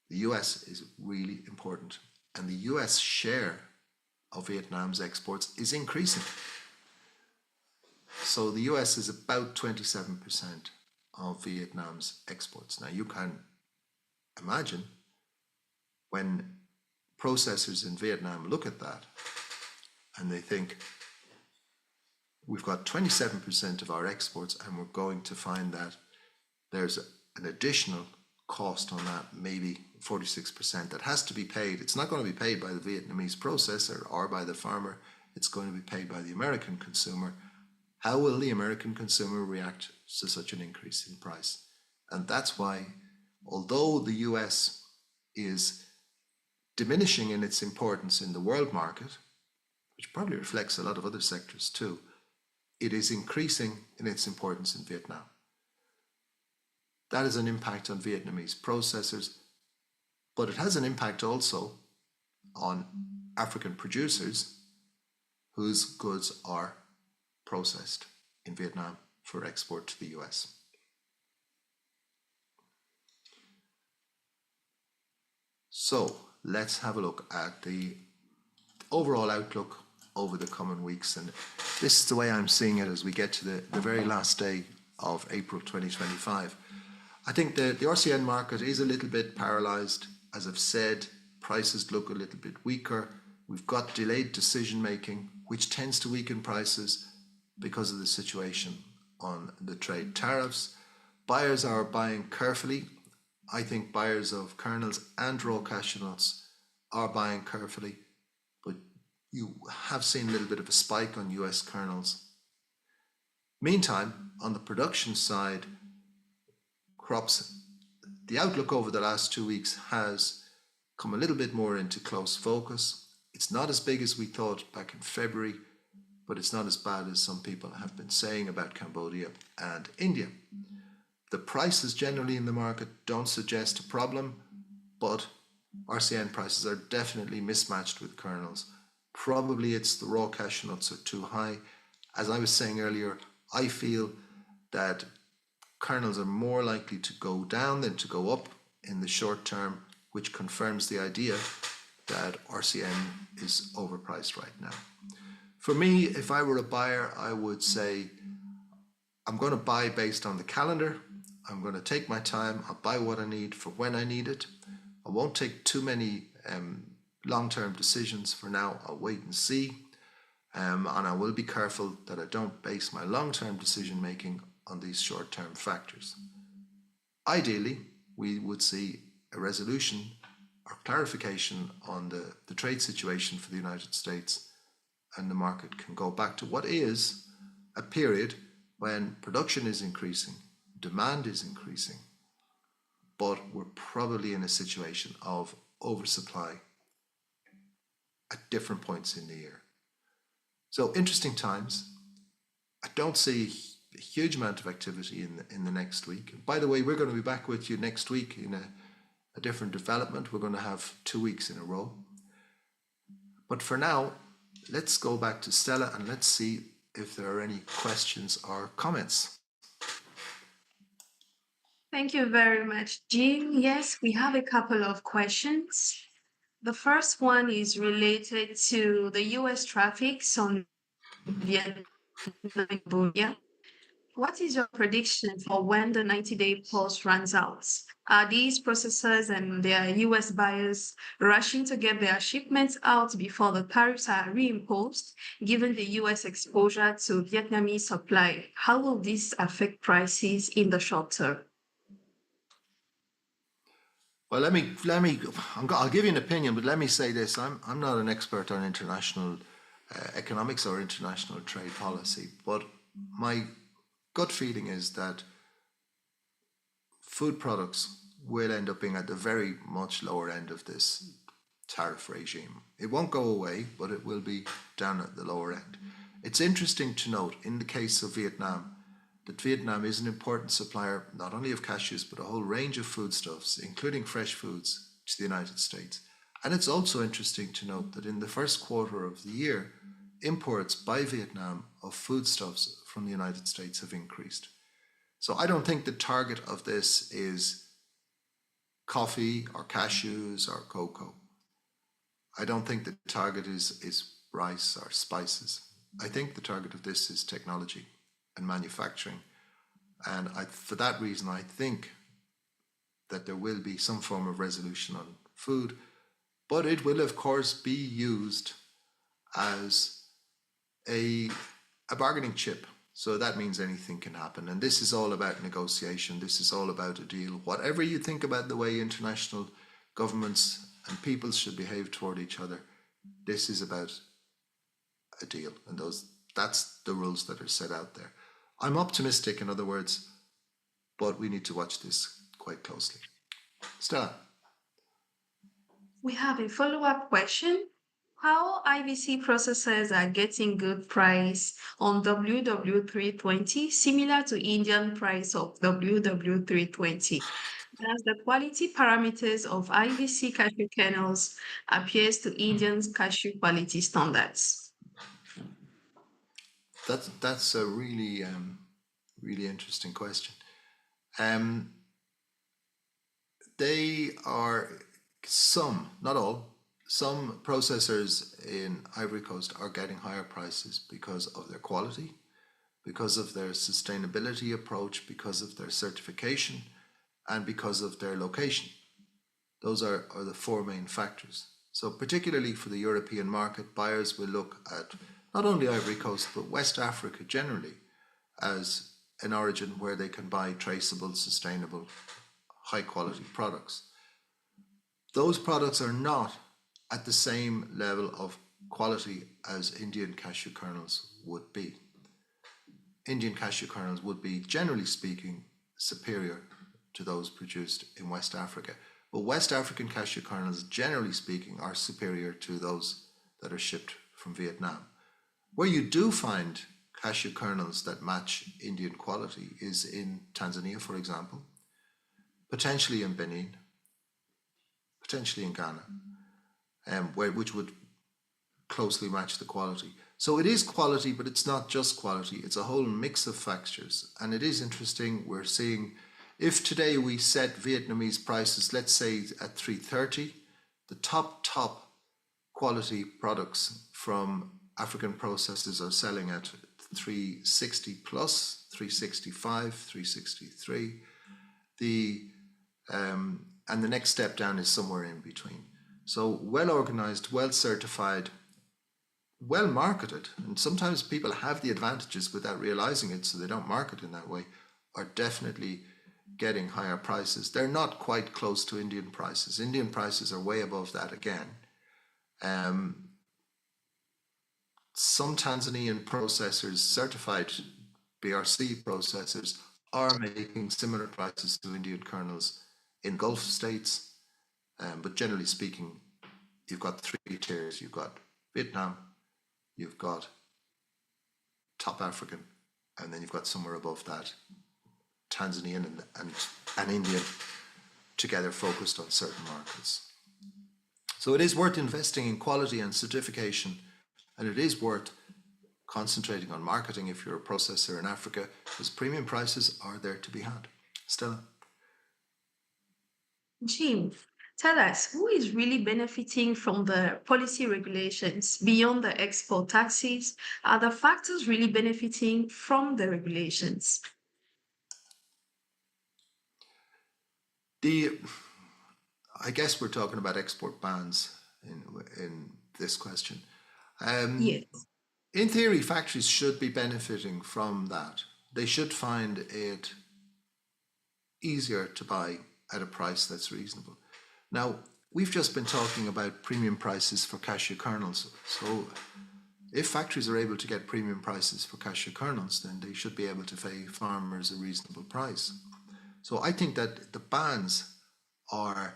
The US is really important, and the US share of Vietnam's exports is increasing. So the US is about 27% of Vietnam's exports. Now you can imagine when processors in Vietnam look at that and they think, we've got 27% of our exports and we're going to find that there's an additional cost on that, maybe 46%, that has to be paid. It's not going to be paid by the Vietnamese processor or by the farmer. It's going to be paid by the American consumer. How will the American consumer react to such an increase in price? And that's why, although the US is diminishing in its importance in the world market, which probably reflects a lot of other sectors too, it is increasing in its importance in Vietnam. That has an impact on Vietnamese processors, but it has an impact also on African producers whose goods are processed in Vietnam for export to the US. So let's have a look at the overall outlook over the coming weeks. And this is the way I'm seeing it as we get to the very last day of April 2025. I think the RCN market is a little bit paralyzed. As I've said, prices look a little bit weaker. We've got delayed decision making, which tends to weaken prices because of the situation on the trade tariffs. Buyers are buying carefully. I think buyers of kernels and raw cashew nuts are buying carefully, but you have seen a little bit of a spike on US kernels. Meantime, on the production side, crops, the outlook over the last 2 weeks has come a little bit more into close focus. It's not as big as we thought back in February, but it's not as bad as some people have been saying about Cambodia and India. The prices generally in the market don't suggest a problem, but RCN prices are definitely mismatched with kernels. Probably it's the raw cashew nuts are too high. As I was saying earlier, I feel that kernels are more likely to go down than to go up in the short term, which confirms the idea that RCN is overpriced right now. For me, if I were a buyer, I would say I'm going to buy based on the calendar. I'm going to take my time. I'll buy what I need for when I need it. I won't take too many long-term decisions for now. I'll wait and see. And I will be careful that I don't base my long-term decision making on these short-term factors. Ideally, we would see a resolution or clarification on the trade situation for the United States, and the market can go back to what is a period when production is increasing, demand is increasing, but we're probably in a situation of oversupply at different points in the year. So interesting times. I don't see a huge amount of activity in the next week. And by the way, we're going to be back with you next week in a different development. We're going to have 2 weeks in a row. But for now, let's go back to Stella and let's see if there are any questions or comments. Thank you very much, Jim. Yes, we have a couple of questions. The first one is related to the US traffics on Vietnam and Cambodia. What is your prediction for when the 90-day pause runs out? Are these processors and their US buyers rushing to get their shipments out before the tariffs are reimposed, given the US exposure to Vietnamese supply? How will this affect prices in the short term? Well, I'll give you an opinion, but let me say this. I'm not an expert on international economics or international trade policy, but my gut feeling is that food products will end up being at the very much lower end of this tariff regime. It won't go away, but it will be down at the lower end. It's interesting to note, in the case of Vietnam, that Vietnam is an important supplier not only of cashews, but a whole range of foodstuffs, including fresh foods, to the United States. And it's also interesting to note that in the first quarter of the year, imports by Vietnam of foodstuffs from the United States have increased. So I don't think the target of this is coffee or cashews or cocoa. I don't think the target is rice or spices. I think the target of this is technology and manufacturing. And for that reason, I think that there will be some form of resolution on food, but it will, of course, be used as a bargaining chip. So that means anything can happen. And this is all about negotiation. This is all about a deal. Whatever you think about the way international governments and peoples should behave toward each other, this is about a deal. And that's the rules that are set out there. I'm optimistic, in other words, but we need to watch this quite closely. Stella. We have a follow-up question. How IVC processors are getting good price on WW320, similar to Indian price of WW320? As the quality parameters of IVC cashew kernels appears to Indian cashew quality standards. That's a really really interesting question. They are some, not all, some processors in Ivory Coast are getting higher prices because of their quality, because of their sustainability approach, because of their certification, and because of their location. Those are the four main factors. So particularly for the European market, buyers will look at not only Ivory Coast, but West Africa generally as an origin where they can buy traceable, sustainable, high quality products. Those products are not at the same level of quality as Indian cashew kernels would be. Indian cashew kernels would be, generally speaking, superior to those produced in West Africa, But West African cashew kernels, generally speaking, are superior to those that are shipped from Vietnam. Where you do find cashew kernels that match Indian quality is in Tanzania, for example, potentially in Benin, potentially in Ghana, which would closely match the quality. So it is quality, but it's not just quality. It's a whole mix of factors. And it is interesting, we're seeing, if today we set Vietnamese prices, let's say at 330, the top quality products from African processors are selling at 360 plus, 365, 363. And the next step down is somewhere in between. So well organized, well certified, well marketed, and sometimes people have the advantages without realizing it, so they don't market in that way, are definitely getting higher prices. They're not quite close to Indian prices. Indian prices are way above that again. Some Tanzanian processors, certified BRC processors, are making similar prices to Indian kernels in Gulf states. But generally speaking, you've got three tiers. You've got Vietnam, you've got top African, and then you've got somewhere above that Tanzanian and Indian, together focused on certain markets. So it is worth investing in quality and certification, and it is worth concentrating on marketing if you're a processor in Africa, because premium prices are there to be had. Stella? Jim, tell us who is really benefiting from the policy regulations beyond the export taxes? Are the factors really benefiting from the regulations? I guess we're talking about export bans in this question. Yes. In theory, factories should be benefiting from that. They should find it easier to buy at a price that's reasonable. Now, we've just been talking about premium prices for cashew kernels. So if factories are able to get premium prices for cashew kernels, then they should be able to pay farmers a reasonable price. So I think that the bans are,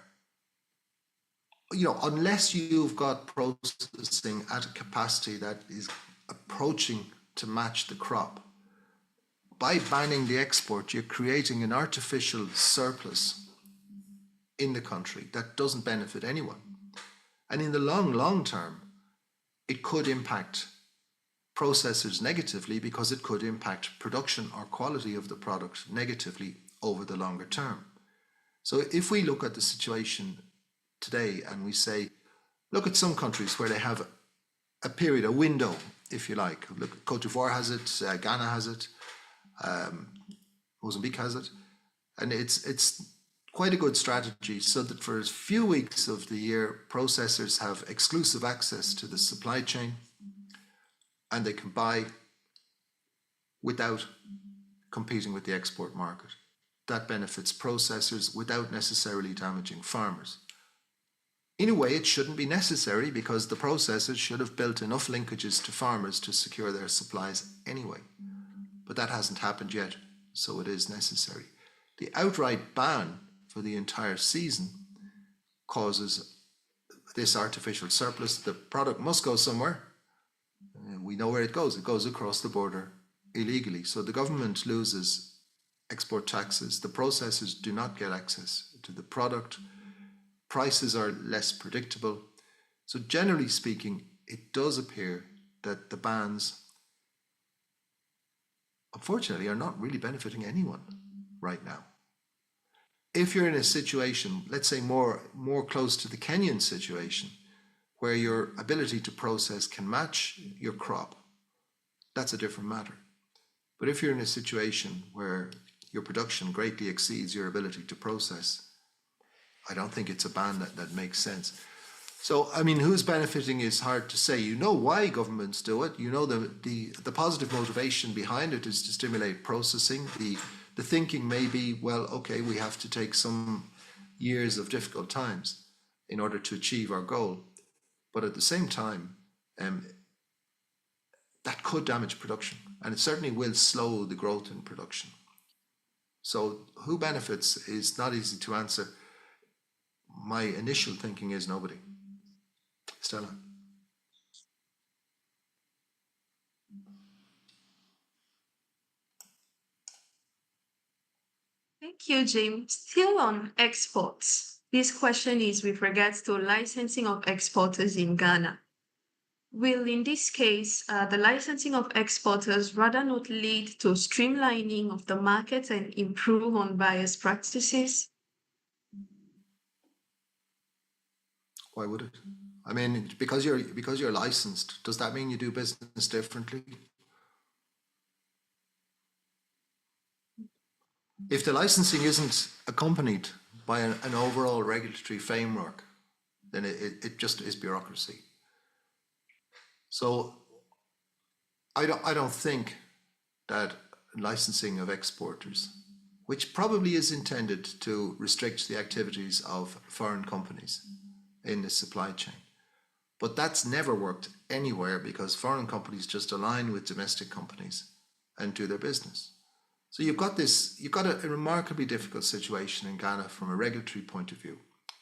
unless you've got processing at a capacity that is approaching to match the crop, by banning the export, you're creating an artificial surplus in the country that doesn't benefit anyone. And in the long term, it could impact processors negatively, because it could impact production or quality of the product negatively over the longer term. So if we look at the situation today and we say, look at some countries where they have a period, a window, if you like. Look, Cote d'Ivoire has it, Ghana has it, Mozambique has it, and it's quite a good strategy, so that for a few weeks of the year, processors have exclusive access to the supply chain, and they can buy without competing with the export market. That benefits processors without necessarily damaging farmers. In a way, it shouldn't be necessary, because the processors should have built enough linkages to farmers to secure their supplies anyway. But that hasn't happened yet, so it is necessary. The outright ban for the entire season causes this artificial surplus. The product must go somewhere. We know where it goes. It goes across the border illegally. So the government loses export taxes. The processors do not get access to the product. Prices are less predictable. So generally speaking, it does appear that the bans, unfortunately, are not really benefiting anyone right now. If you're in a situation, let's say more close to the Kenyan situation, where your ability to process can match your crop, that's a different matter. But if you're in a situation where your production greatly exceeds your ability to process, I don't think it's a ban that makes sense. So, I mean, who's benefiting is hard to say. You know why governments do it. You know the positive motivation behind it is to stimulate processing. The thinking may be, well, okay, we have to take some years of difficult times in order to achieve our goal. But at the same time, that could damage production, and it certainly will slow the growth in production. So who benefits is not easy to answer. my initial thinking is nobody. Stella? Thank you, Jim. Still on exports. This question is with regards to licensing of exporters in Ghana. Will, in this case, the licensing of exporters rather not lead to streamlining of the market and improve on buyers' practices? Why would it? I mean, because you're licensed, does that mean you do business differently? If the licensing isn't accompanied by an overall regulatory framework, then it just is bureaucracy. So I don't think that licensing of exporters, which probably is intended to restrict the activities of foreign companies in the supply chain, but that's never worked anywhere because foreign companies just align with domestic companies and do their business. So you've got a remarkably difficult situation in Ghana from a regulatory point of view.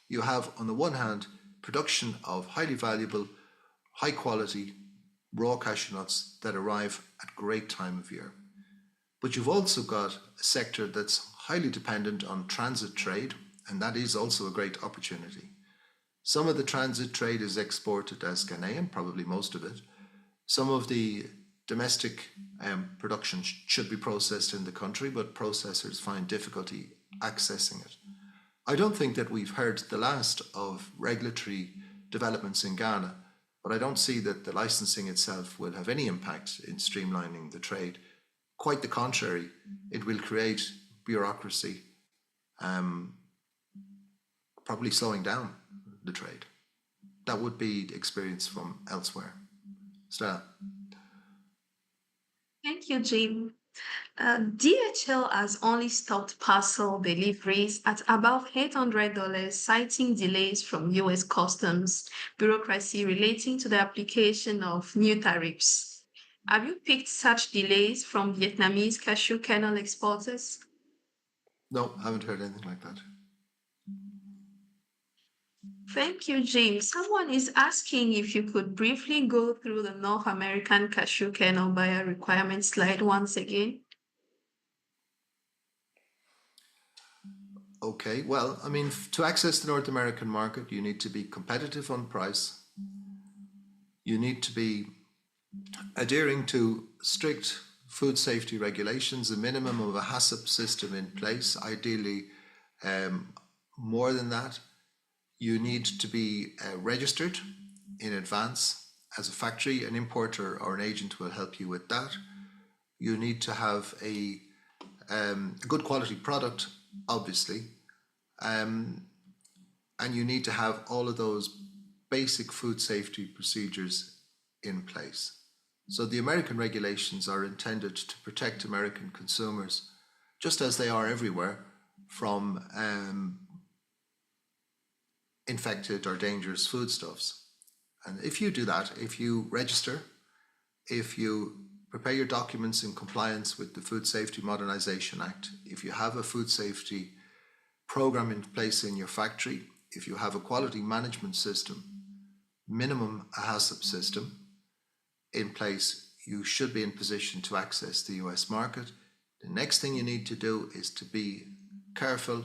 You have, on the one hand, production of highly valuable, high quality, raw cashew nuts that arrive at great time of year. But you've also got a sector that's highly dependent on transit trade, and that is also a great opportunity. Some of the transit trade is exported as Ghanaian, probably most of it. Some of the domestic production should be processed in the country, but processors find difficulty accessing it. I don't think that we've heard the last of regulatory developments in Ghana, but I don't see that the licensing itself will have any impact in streamlining the trade. Quite the contrary, it will create bureaucracy, probably slowing down the trade. That would be the experience from elsewhere. Stella? Thank you, Jim. DHL has only stopped parcel deliveries at about $800, citing delays from US customs bureaucracy relating to the application of new tariffs. Have you picked such delays from Vietnamese cashew kernel exporters? No, haven't heard anything like that. Thank you, James. Someone is asking if you could briefly go through the North American cashew kernel buyer requirement slide once again. Okay, well, I mean, to access the North American market, you need to be competitive on price. You need to be adhering to strict food safety regulations, a minimum of a HACCP system in place, ideally more than that. You need to be registered in advance as a factory. An importer or an agent will help you with that. You need to have a good quality product, obviously, and you need to have all of those basic food safety procedures in place. So the American regulations are intended to protect American consumers, just as they are everywhere, from infected or dangerous foodstuffs. And if you do that, if you register, if you prepare your documents in compliance with the Food Safety Modernization Act, if you have a food safety program in place in your factory, if you have a quality management system, minimum a HACCP system in place, you should be in position to access the US market. The next thing you need to do is to be careful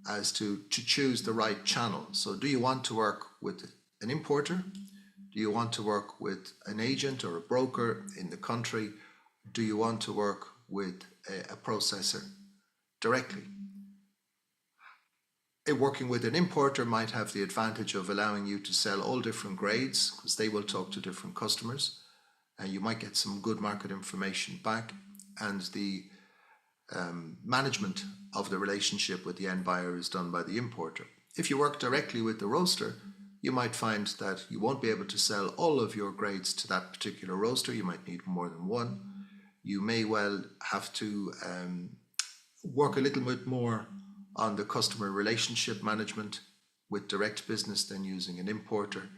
as to choose the right channel. So do you want to work with an importer? Do you want to work with an agent or a broker in the country? Do you want to work with a processor directly? Working with an importer might have the advantage of allowing you to sell all different grades because they will talk to different customers and you might get some good market information back, and the management of the relationship with the end buyer is done by the importer. If you work directly with the roaster, you might find that you won't be able to sell all of your grades to that particular roaster. You might need more than one. You may well have to work a little bit more on the customer relationship management with direct business than using an importer.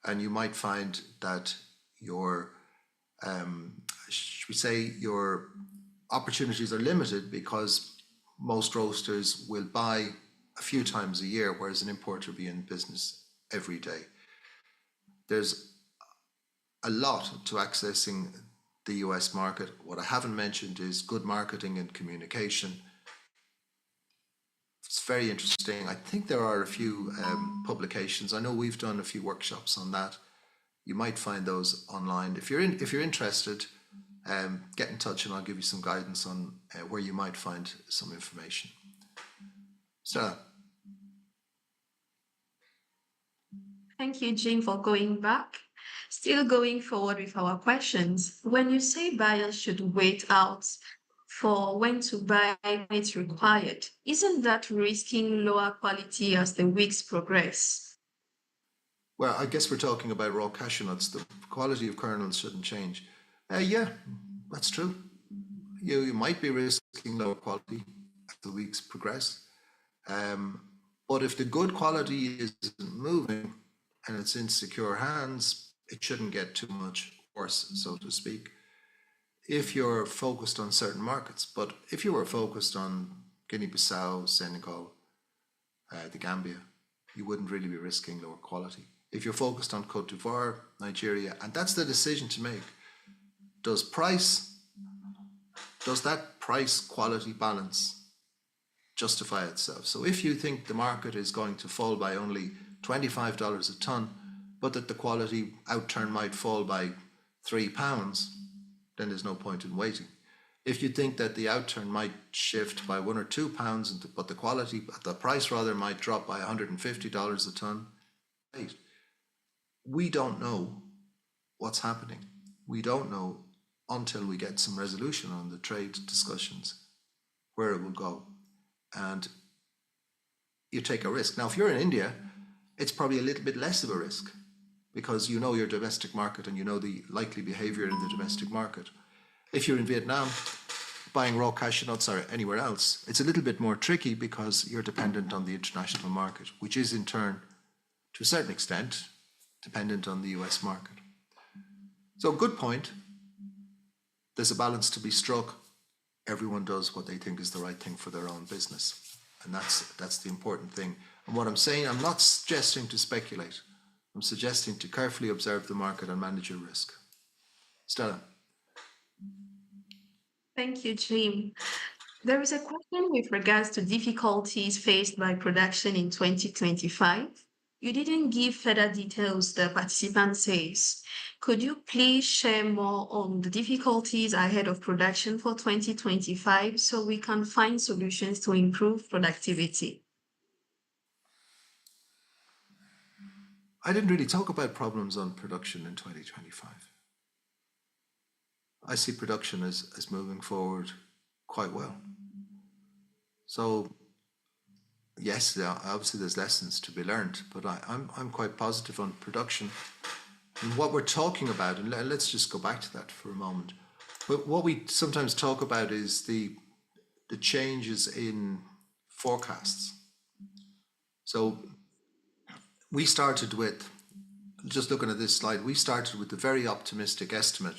And you might find that your, should we say, your opportunities are limited because most roasters will buy a few times a year, whereas an importer will be in business every day. There's a lot to accessing the US market. What I haven't mentioned is good marketing and communication. It's very interesting. I think there are a few publications. I know we've done a few workshops on that. You might find those online. If you're interested, get in touch and I'll give you some guidance on where you might find some information. Stella. Thank you, Jim, for going back. Still going forward with our questions. When you say buyers should wait out for when to buy when it's required, isn't that risking lower quality as the weeks progress? Well, I guess we're talking about raw cashew nuts. The quality of kernels shouldn't change. Yeah, that's true. You might be risking lower quality as the weeks progress. But if the good quality isn't moving and it's in secure hands, it shouldn't get too much worse, so to speak, if you're focused on certain markets. But if you were focused on Guinea-Bissau, Senegal, the Gambia, you wouldn't really be risking lower quality. If you're focused on Cote d'Ivoire, Nigeria, and that's the decision to make, does that price quality balance justify itself? So if you think the market is going to fall by only $25 a ton, but that the quality outturn might fall by £3, then there's no point in waiting. If you think that the outturn might shift by £1 or £2, but the price rather might drop by $150 a ton, wait. We don't know what's happening. We don't know until we get some resolution on the trade discussions where it will go. And you take a risk. Now, if you're in India, it's probably a little bit less of a risk because you know your domestic market and you know the likely behavior in the domestic market. If you're in Vietnam, buying raw cashew nuts or anywhere else, it's a little bit more tricky because you're dependent on the international market, which is in turn, to a certain extent, dependent on the US market. So good point. There's a balance to be struck. Everyone does what they think is the right thing for their own business. And that's the important thing. And what I'm saying, I'm not suggesting to speculate. I'm suggesting to carefully observe the market and manage your risk. Stella. Thank you, Jim. There is a question with regards to difficulties faced by production in 2025. You didn't give further details, the participant says. Could you please share more on the difficulties ahead of production for 2025 so we can find solutions to improve productivity? I didn't really talk about problems on production in 2025. I see production as moving forward quite well. So yes, obviously there's lessons to be learned, but I'm quite positive on production. And what we're talking about, and let's just go back to that for a moment. But what we sometimes talk about is the changes in forecasts. So we started with, just looking at this slide, we started with the very optimistic estimate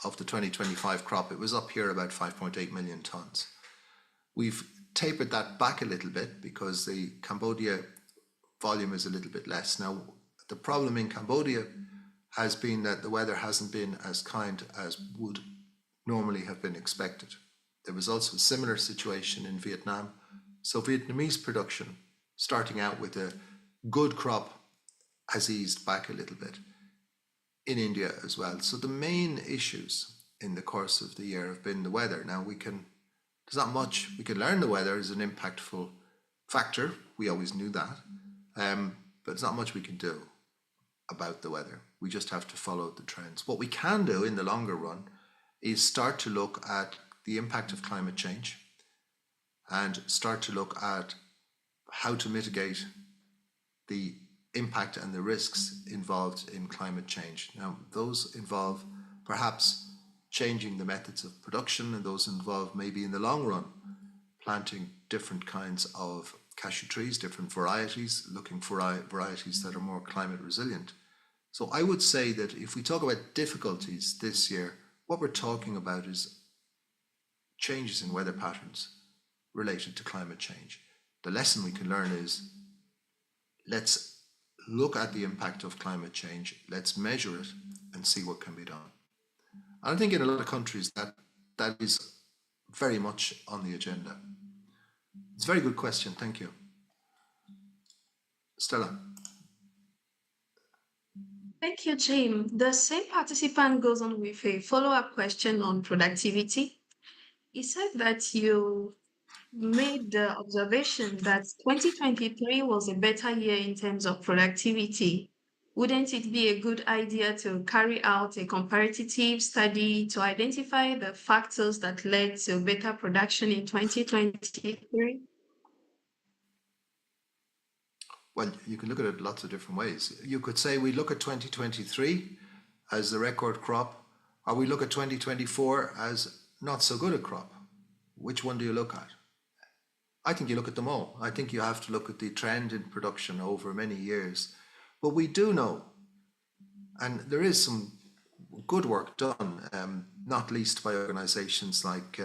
of the 2025 crop. It was up here about 5.8 million tons. We've tapered that back a little bit because the Cambodia volume is a little bit less. Now, the problem in Cambodia has been that the weather hasn't been as kind as would normally have been expected. There was also a similar situation in Vietnam. So Vietnamese production, starting out with a good crop, has eased back a little bit. In India as well. So the main issues in the course of the year have been the weather. Now there's not much, we can learn the weather is an impactful factor. We always knew that. But it's not much we can do about the weather. We just have to follow the trends. What we can do in the longer run is start to look at the impact of climate change and start to look at how to mitigate the impact and the risks involved in climate change. Now, those involve perhaps changing the methods of production, and those involve maybe in the long run planting different kinds of cashew trees, different varieties, looking for varieties that are more climate resilient. So I would say that if we talk about difficulties this year, what we're talking about is changes in weather patterns related to climate change. the lesson we can learn is, let's look at the impact of climate change, let's measure it and see what can be done. And I think in a lot of countries that is very much on the agenda. It's a very good question, thank you. Stella. Thank you, Jim. The same participant goes on with a follow-up question on productivity. He said that you made the observation that 2023 was a better year in terms of productivity. Wouldn't it be a good idea to carry out a comparative study to identify the factors that led to better production in 2023? Well, you can look at it lots of different ways. You could say we look at 2023 as the record crop, or we look at 2024 as not so good a crop. Which one do you look at? I think you look at them all. I think you have to look at the trend in production over many years. But we do know, and there is some good work done, not least by organizations like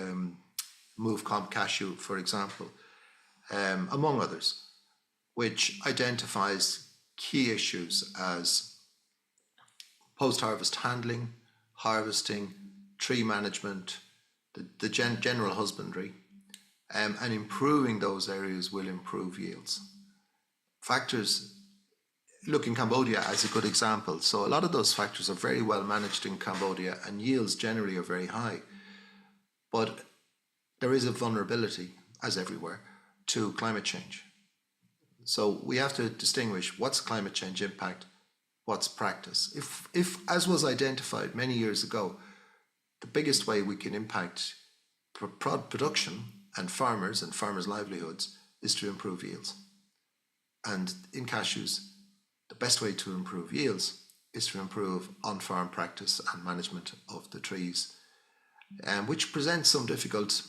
MoveComp Cashew, for example, among others, which identifies key issues as post-harvest handling, harvesting, tree management, the general husbandry, and improving those areas will improve yields. Factors, look in Cambodia as a good example. So a lot of those factors are very well managed in Cambodia and yields generally are very high. But there is a vulnerability, as everywhere, to climate change. So we have to distinguish what's climate change impact, what's practice. If as was identified many years ago, the biggest way we can impact production and farmers' livelihoods is to improve yields. And in cashews, the best way to improve yields is to improve on-farm practice and management of the trees, which presents some presents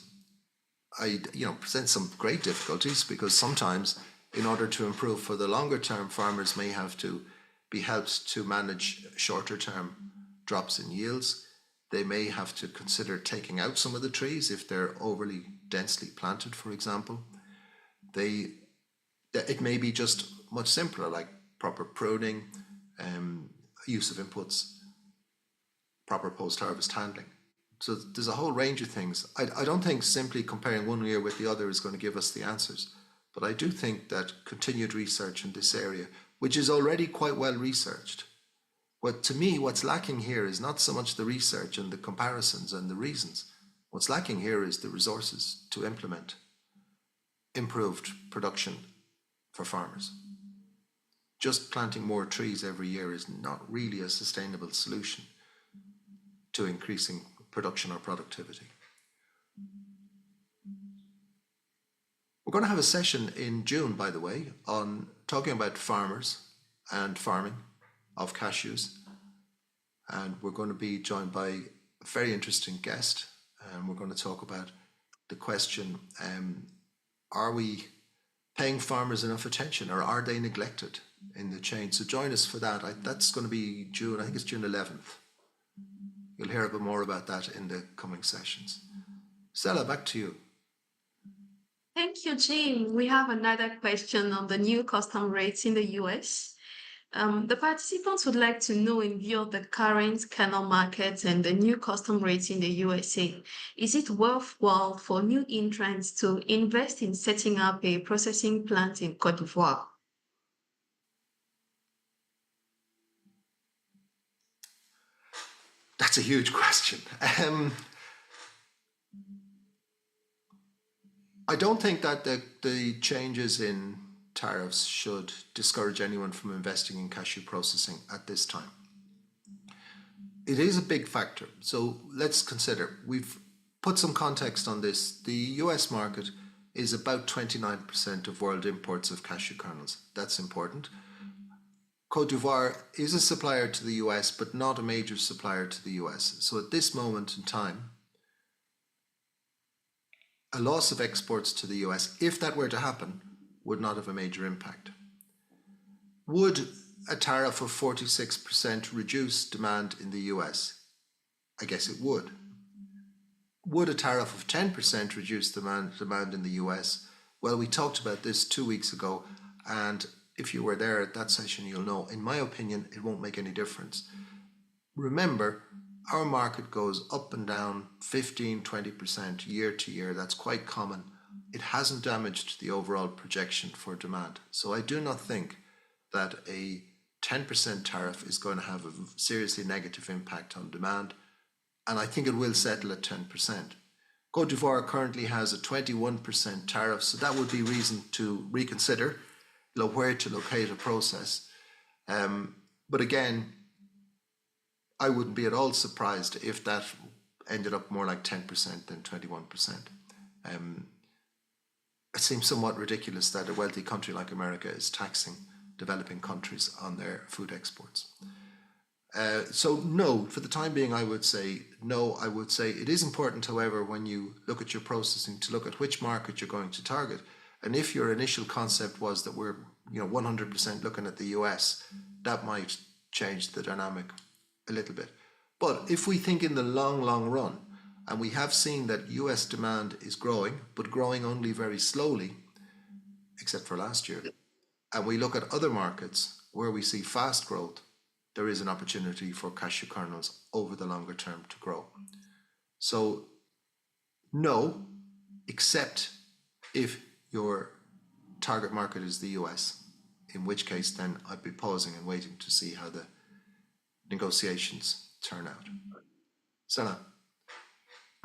some great difficulties, because sometimes in order to improve for the longer term, farmers may have to be helped to manage shorter term drops in yields. They may have to consider taking out some of the trees if they're overly densely planted, for example. It may be just much simpler, like proper pruning, use of inputs, proper post-harvest handling. So there's a whole range of things. I don't think simply comparing one year with the other is going to give us the answers, but I do think that continued research in this area, which is already quite well researched, to me, what's lacking here is not so much the research and the comparisons and the reasons. What's lacking here is the resources to implement improved production for farmers. Just planting more trees every year is not really a sustainable solution to increasing production or productivity. We're going to have a session in June, by the way, on talking about farmers and farming of cashews. And we're going to be joined by a very interesting guest. And we're going to talk about the question, are we paying farmers enough attention, or are they neglected in the chain? So join us for that. That's going to be June, I think it's June 11th. You'll hear a bit more about that in the coming sessions. Stella, back to you. Thank you, Jim. We have another question on the new custom rates in the US. The participants would like to know, in view of the current kernel market and the new custom rates in the USA, is it worthwhile for new entrants to invest in setting up a processing plant in Côte d'Ivoire? That's a huge question. I don't think that the changes in tariffs should discourage anyone from investing in cashew processing at this time. It is a big factor. So let's consider, we've put some context on this. The US market is about 29% of world imports of cashew kernels. That's important. Côte d'Ivoire is a supplier to the US, but not a major supplier to the US. So at this moment in time, a loss of exports to the US, if that were to happen, would not have a major impact. Would a tariff of 46% reduce demand in the US? I guess it would. Would a tariff of 10% reduce demand in the US? Well, we talked about this 2 weeks ago, and if you were there at that session, you'll know, in my opinion, it won't make any difference. Remember, our market goes up and down 15, 20% year to year. That's quite common. It hasn't damaged the overall projection for demand. So I do not think that a 10% tariff is going to have a seriously negative impact on demand, and I think it will settle at 10%. Cote d'Ivoire currently has a 21% tariff, so that would be reason to reconsider where to locate a process. But again, I wouldn't be at all surprised if that ended up more like 10% than 21%. It seems somewhat ridiculous that a wealthy country like America is taxing developing countries on their food exports. So no, for the time being, I would say no. I would say it is important, however, when you look at your processing, to look at which market you're going to target. And if your initial concept was that we're 100% looking at the US, that might change the dynamic a little bit. But if we think in the long, long run, and we have seen that US demand is growing, but growing only very slowly, except for last year, and we look at other markets where we see fast growth, there is an opportunity for cashew kernels over the longer term to grow. So no, except if your target market is the US, in which case then I'd be pausing and waiting to see how the negotiations turn out. Sana.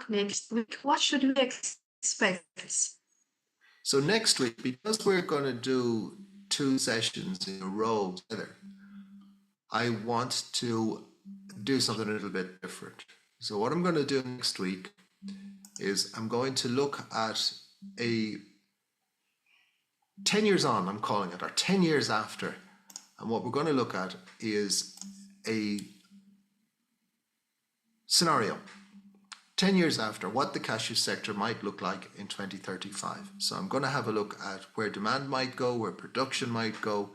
Next week, what should we expect? So next week, because we're going to do 2 sessions in a row together, I want to do something a little bit different. So what I'm going to do next week is I'm going to look at a 10 years on, I'm calling it, or 10 years after. And what we're going to look at is a scenario 10 years after, what the cashew sector might look like in 2035. So I'm going to have a look at where demand might go, where production might go,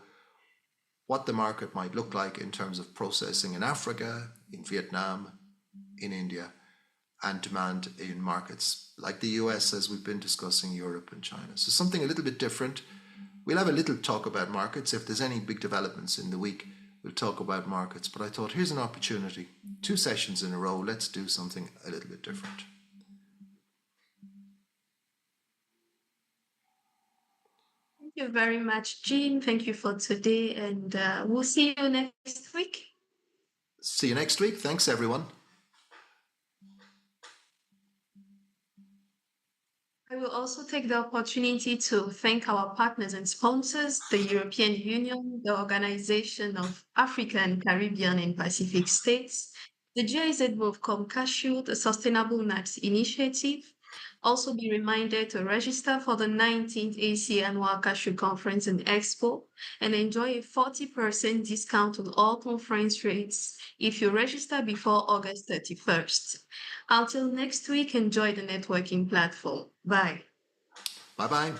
what the market might look like in terms of processing in Africa, in Vietnam, in India, and demand in markets like the US, as we've been discussing, Europe and China. So something a little bit different. We'll have a little talk about markets. If there's any big developments in the week, we'll talk about markets. But I thought, here's an opportunity. 2 sessions in a row, let's do something a little bit different. Thank you very much, Jean. Thank you for today, and we'll see you next week. See you next week. Thanks, everyone. I will also take the opportunity to thank our partners and sponsors, the European Union, the Organization of African, Caribbean, and Pacific States, the GIZ Movcom Cashew, the Sustainable Nuts Initiative. Also be reminded to register for the 19th AC Annual Cashew Conference and Expo and enjoy a 40% discount on all conference rates if you register before August 31st. Until next week, enjoy the networking platform. Bye. Bye-bye.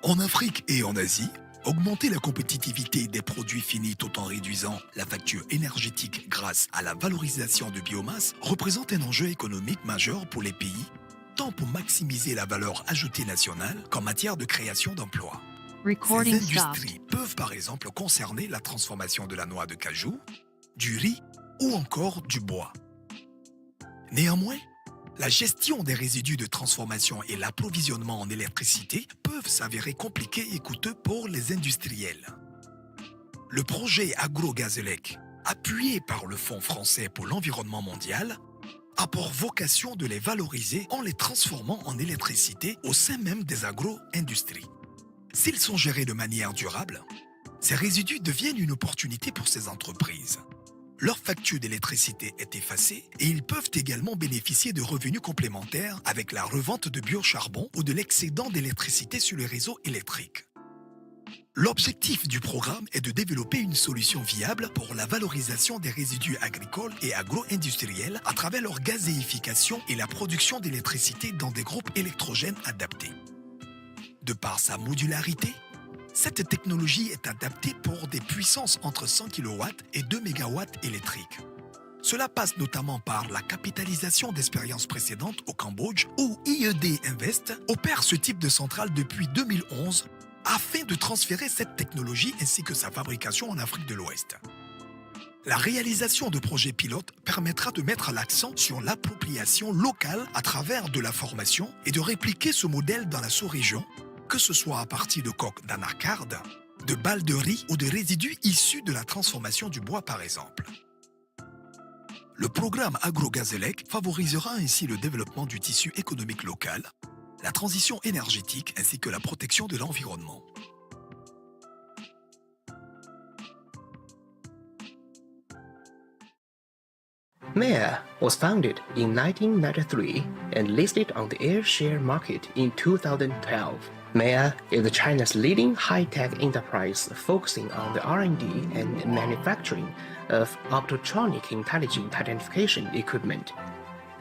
En Afrique et en Asie, Augmenter la compétitivité des produits finis tout en réduisant la facture énergétique grâce à la valorisation de biomasse représente un enjeu économique majeur pour les pays, tant pour maximiser la valeur ajoutée nationale qu'en matière de création d'emplois. Ces Recording industries stopped. peuvent par exemple concerner la transformation de la noix de cajou, du riz ou encore du bois. Néanmoins, la gestion des résidus de transformation et l'approvisionnement en électricité peuvent s'avérer compliqués et coûteux pour les industriels. Le projet AgroGazelec, appuyé par le Fonds français pour l'environnement mondial, a pour vocation de les valoriser en les transformant en électricité au sein même des agro-industries. S'ils sont gérés de manière durable, ces résidus deviennent une opportunité pour ces entreprises. Leur facture d'électricité est effacée et ils peuvent également bénéficier de revenus complémentaires avec la revente de biocharbon ou de l'excédent d'électricité sur les réseaux électriques. L'objectif du programme est de développer une solution viable pour la valorisation des résidus agricoles et agro-industriels à travers leur gazéification et la production d'électricité dans des groupes électrogènes adaptés. De par sa modularité, cette technologie est adaptée pour des puissances entre 100 kW et 2 MW électriques. Cela passe notamment par la capitalisation d'expériences précédentes au Cambodge où IED Invest opère ce type de centrale depuis 2011 afin de transférer cette technologie ainsi que sa fabrication en Afrique de l'Ouest. La réalisation de projets pilotes permettra de mettre l'accent sur l'appropriation locale à travers de la formation et de répliquer ce modèle dans la sous-région, que ce soit à partir de coques d'anacarde, de balles de riz ou de résidus issus de la transformation du bois par exemple. Le programme AgroGazelec favorisera ainsi le développement du tissu économique local, la transition énergétique ainsi que la protection de l'environnement. MEA was founded in 1993 and listed on the air share market in 2012. MEA is China's leading high-tech enterprise focusing on the R&D and manufacturing of optotronic intelligent identification equipment.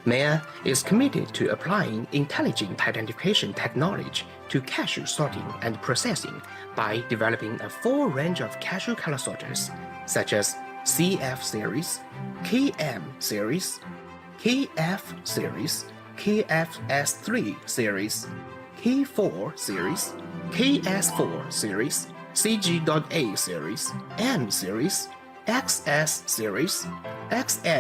MEA is committed to applying intelligent identification technology to cashew sorting and processing by developing a full range of cashew color sorters, such as CF series, KM series, KF series, KFS3 series, K4 series, KS4 series, CG.A series, M series, XS series, XM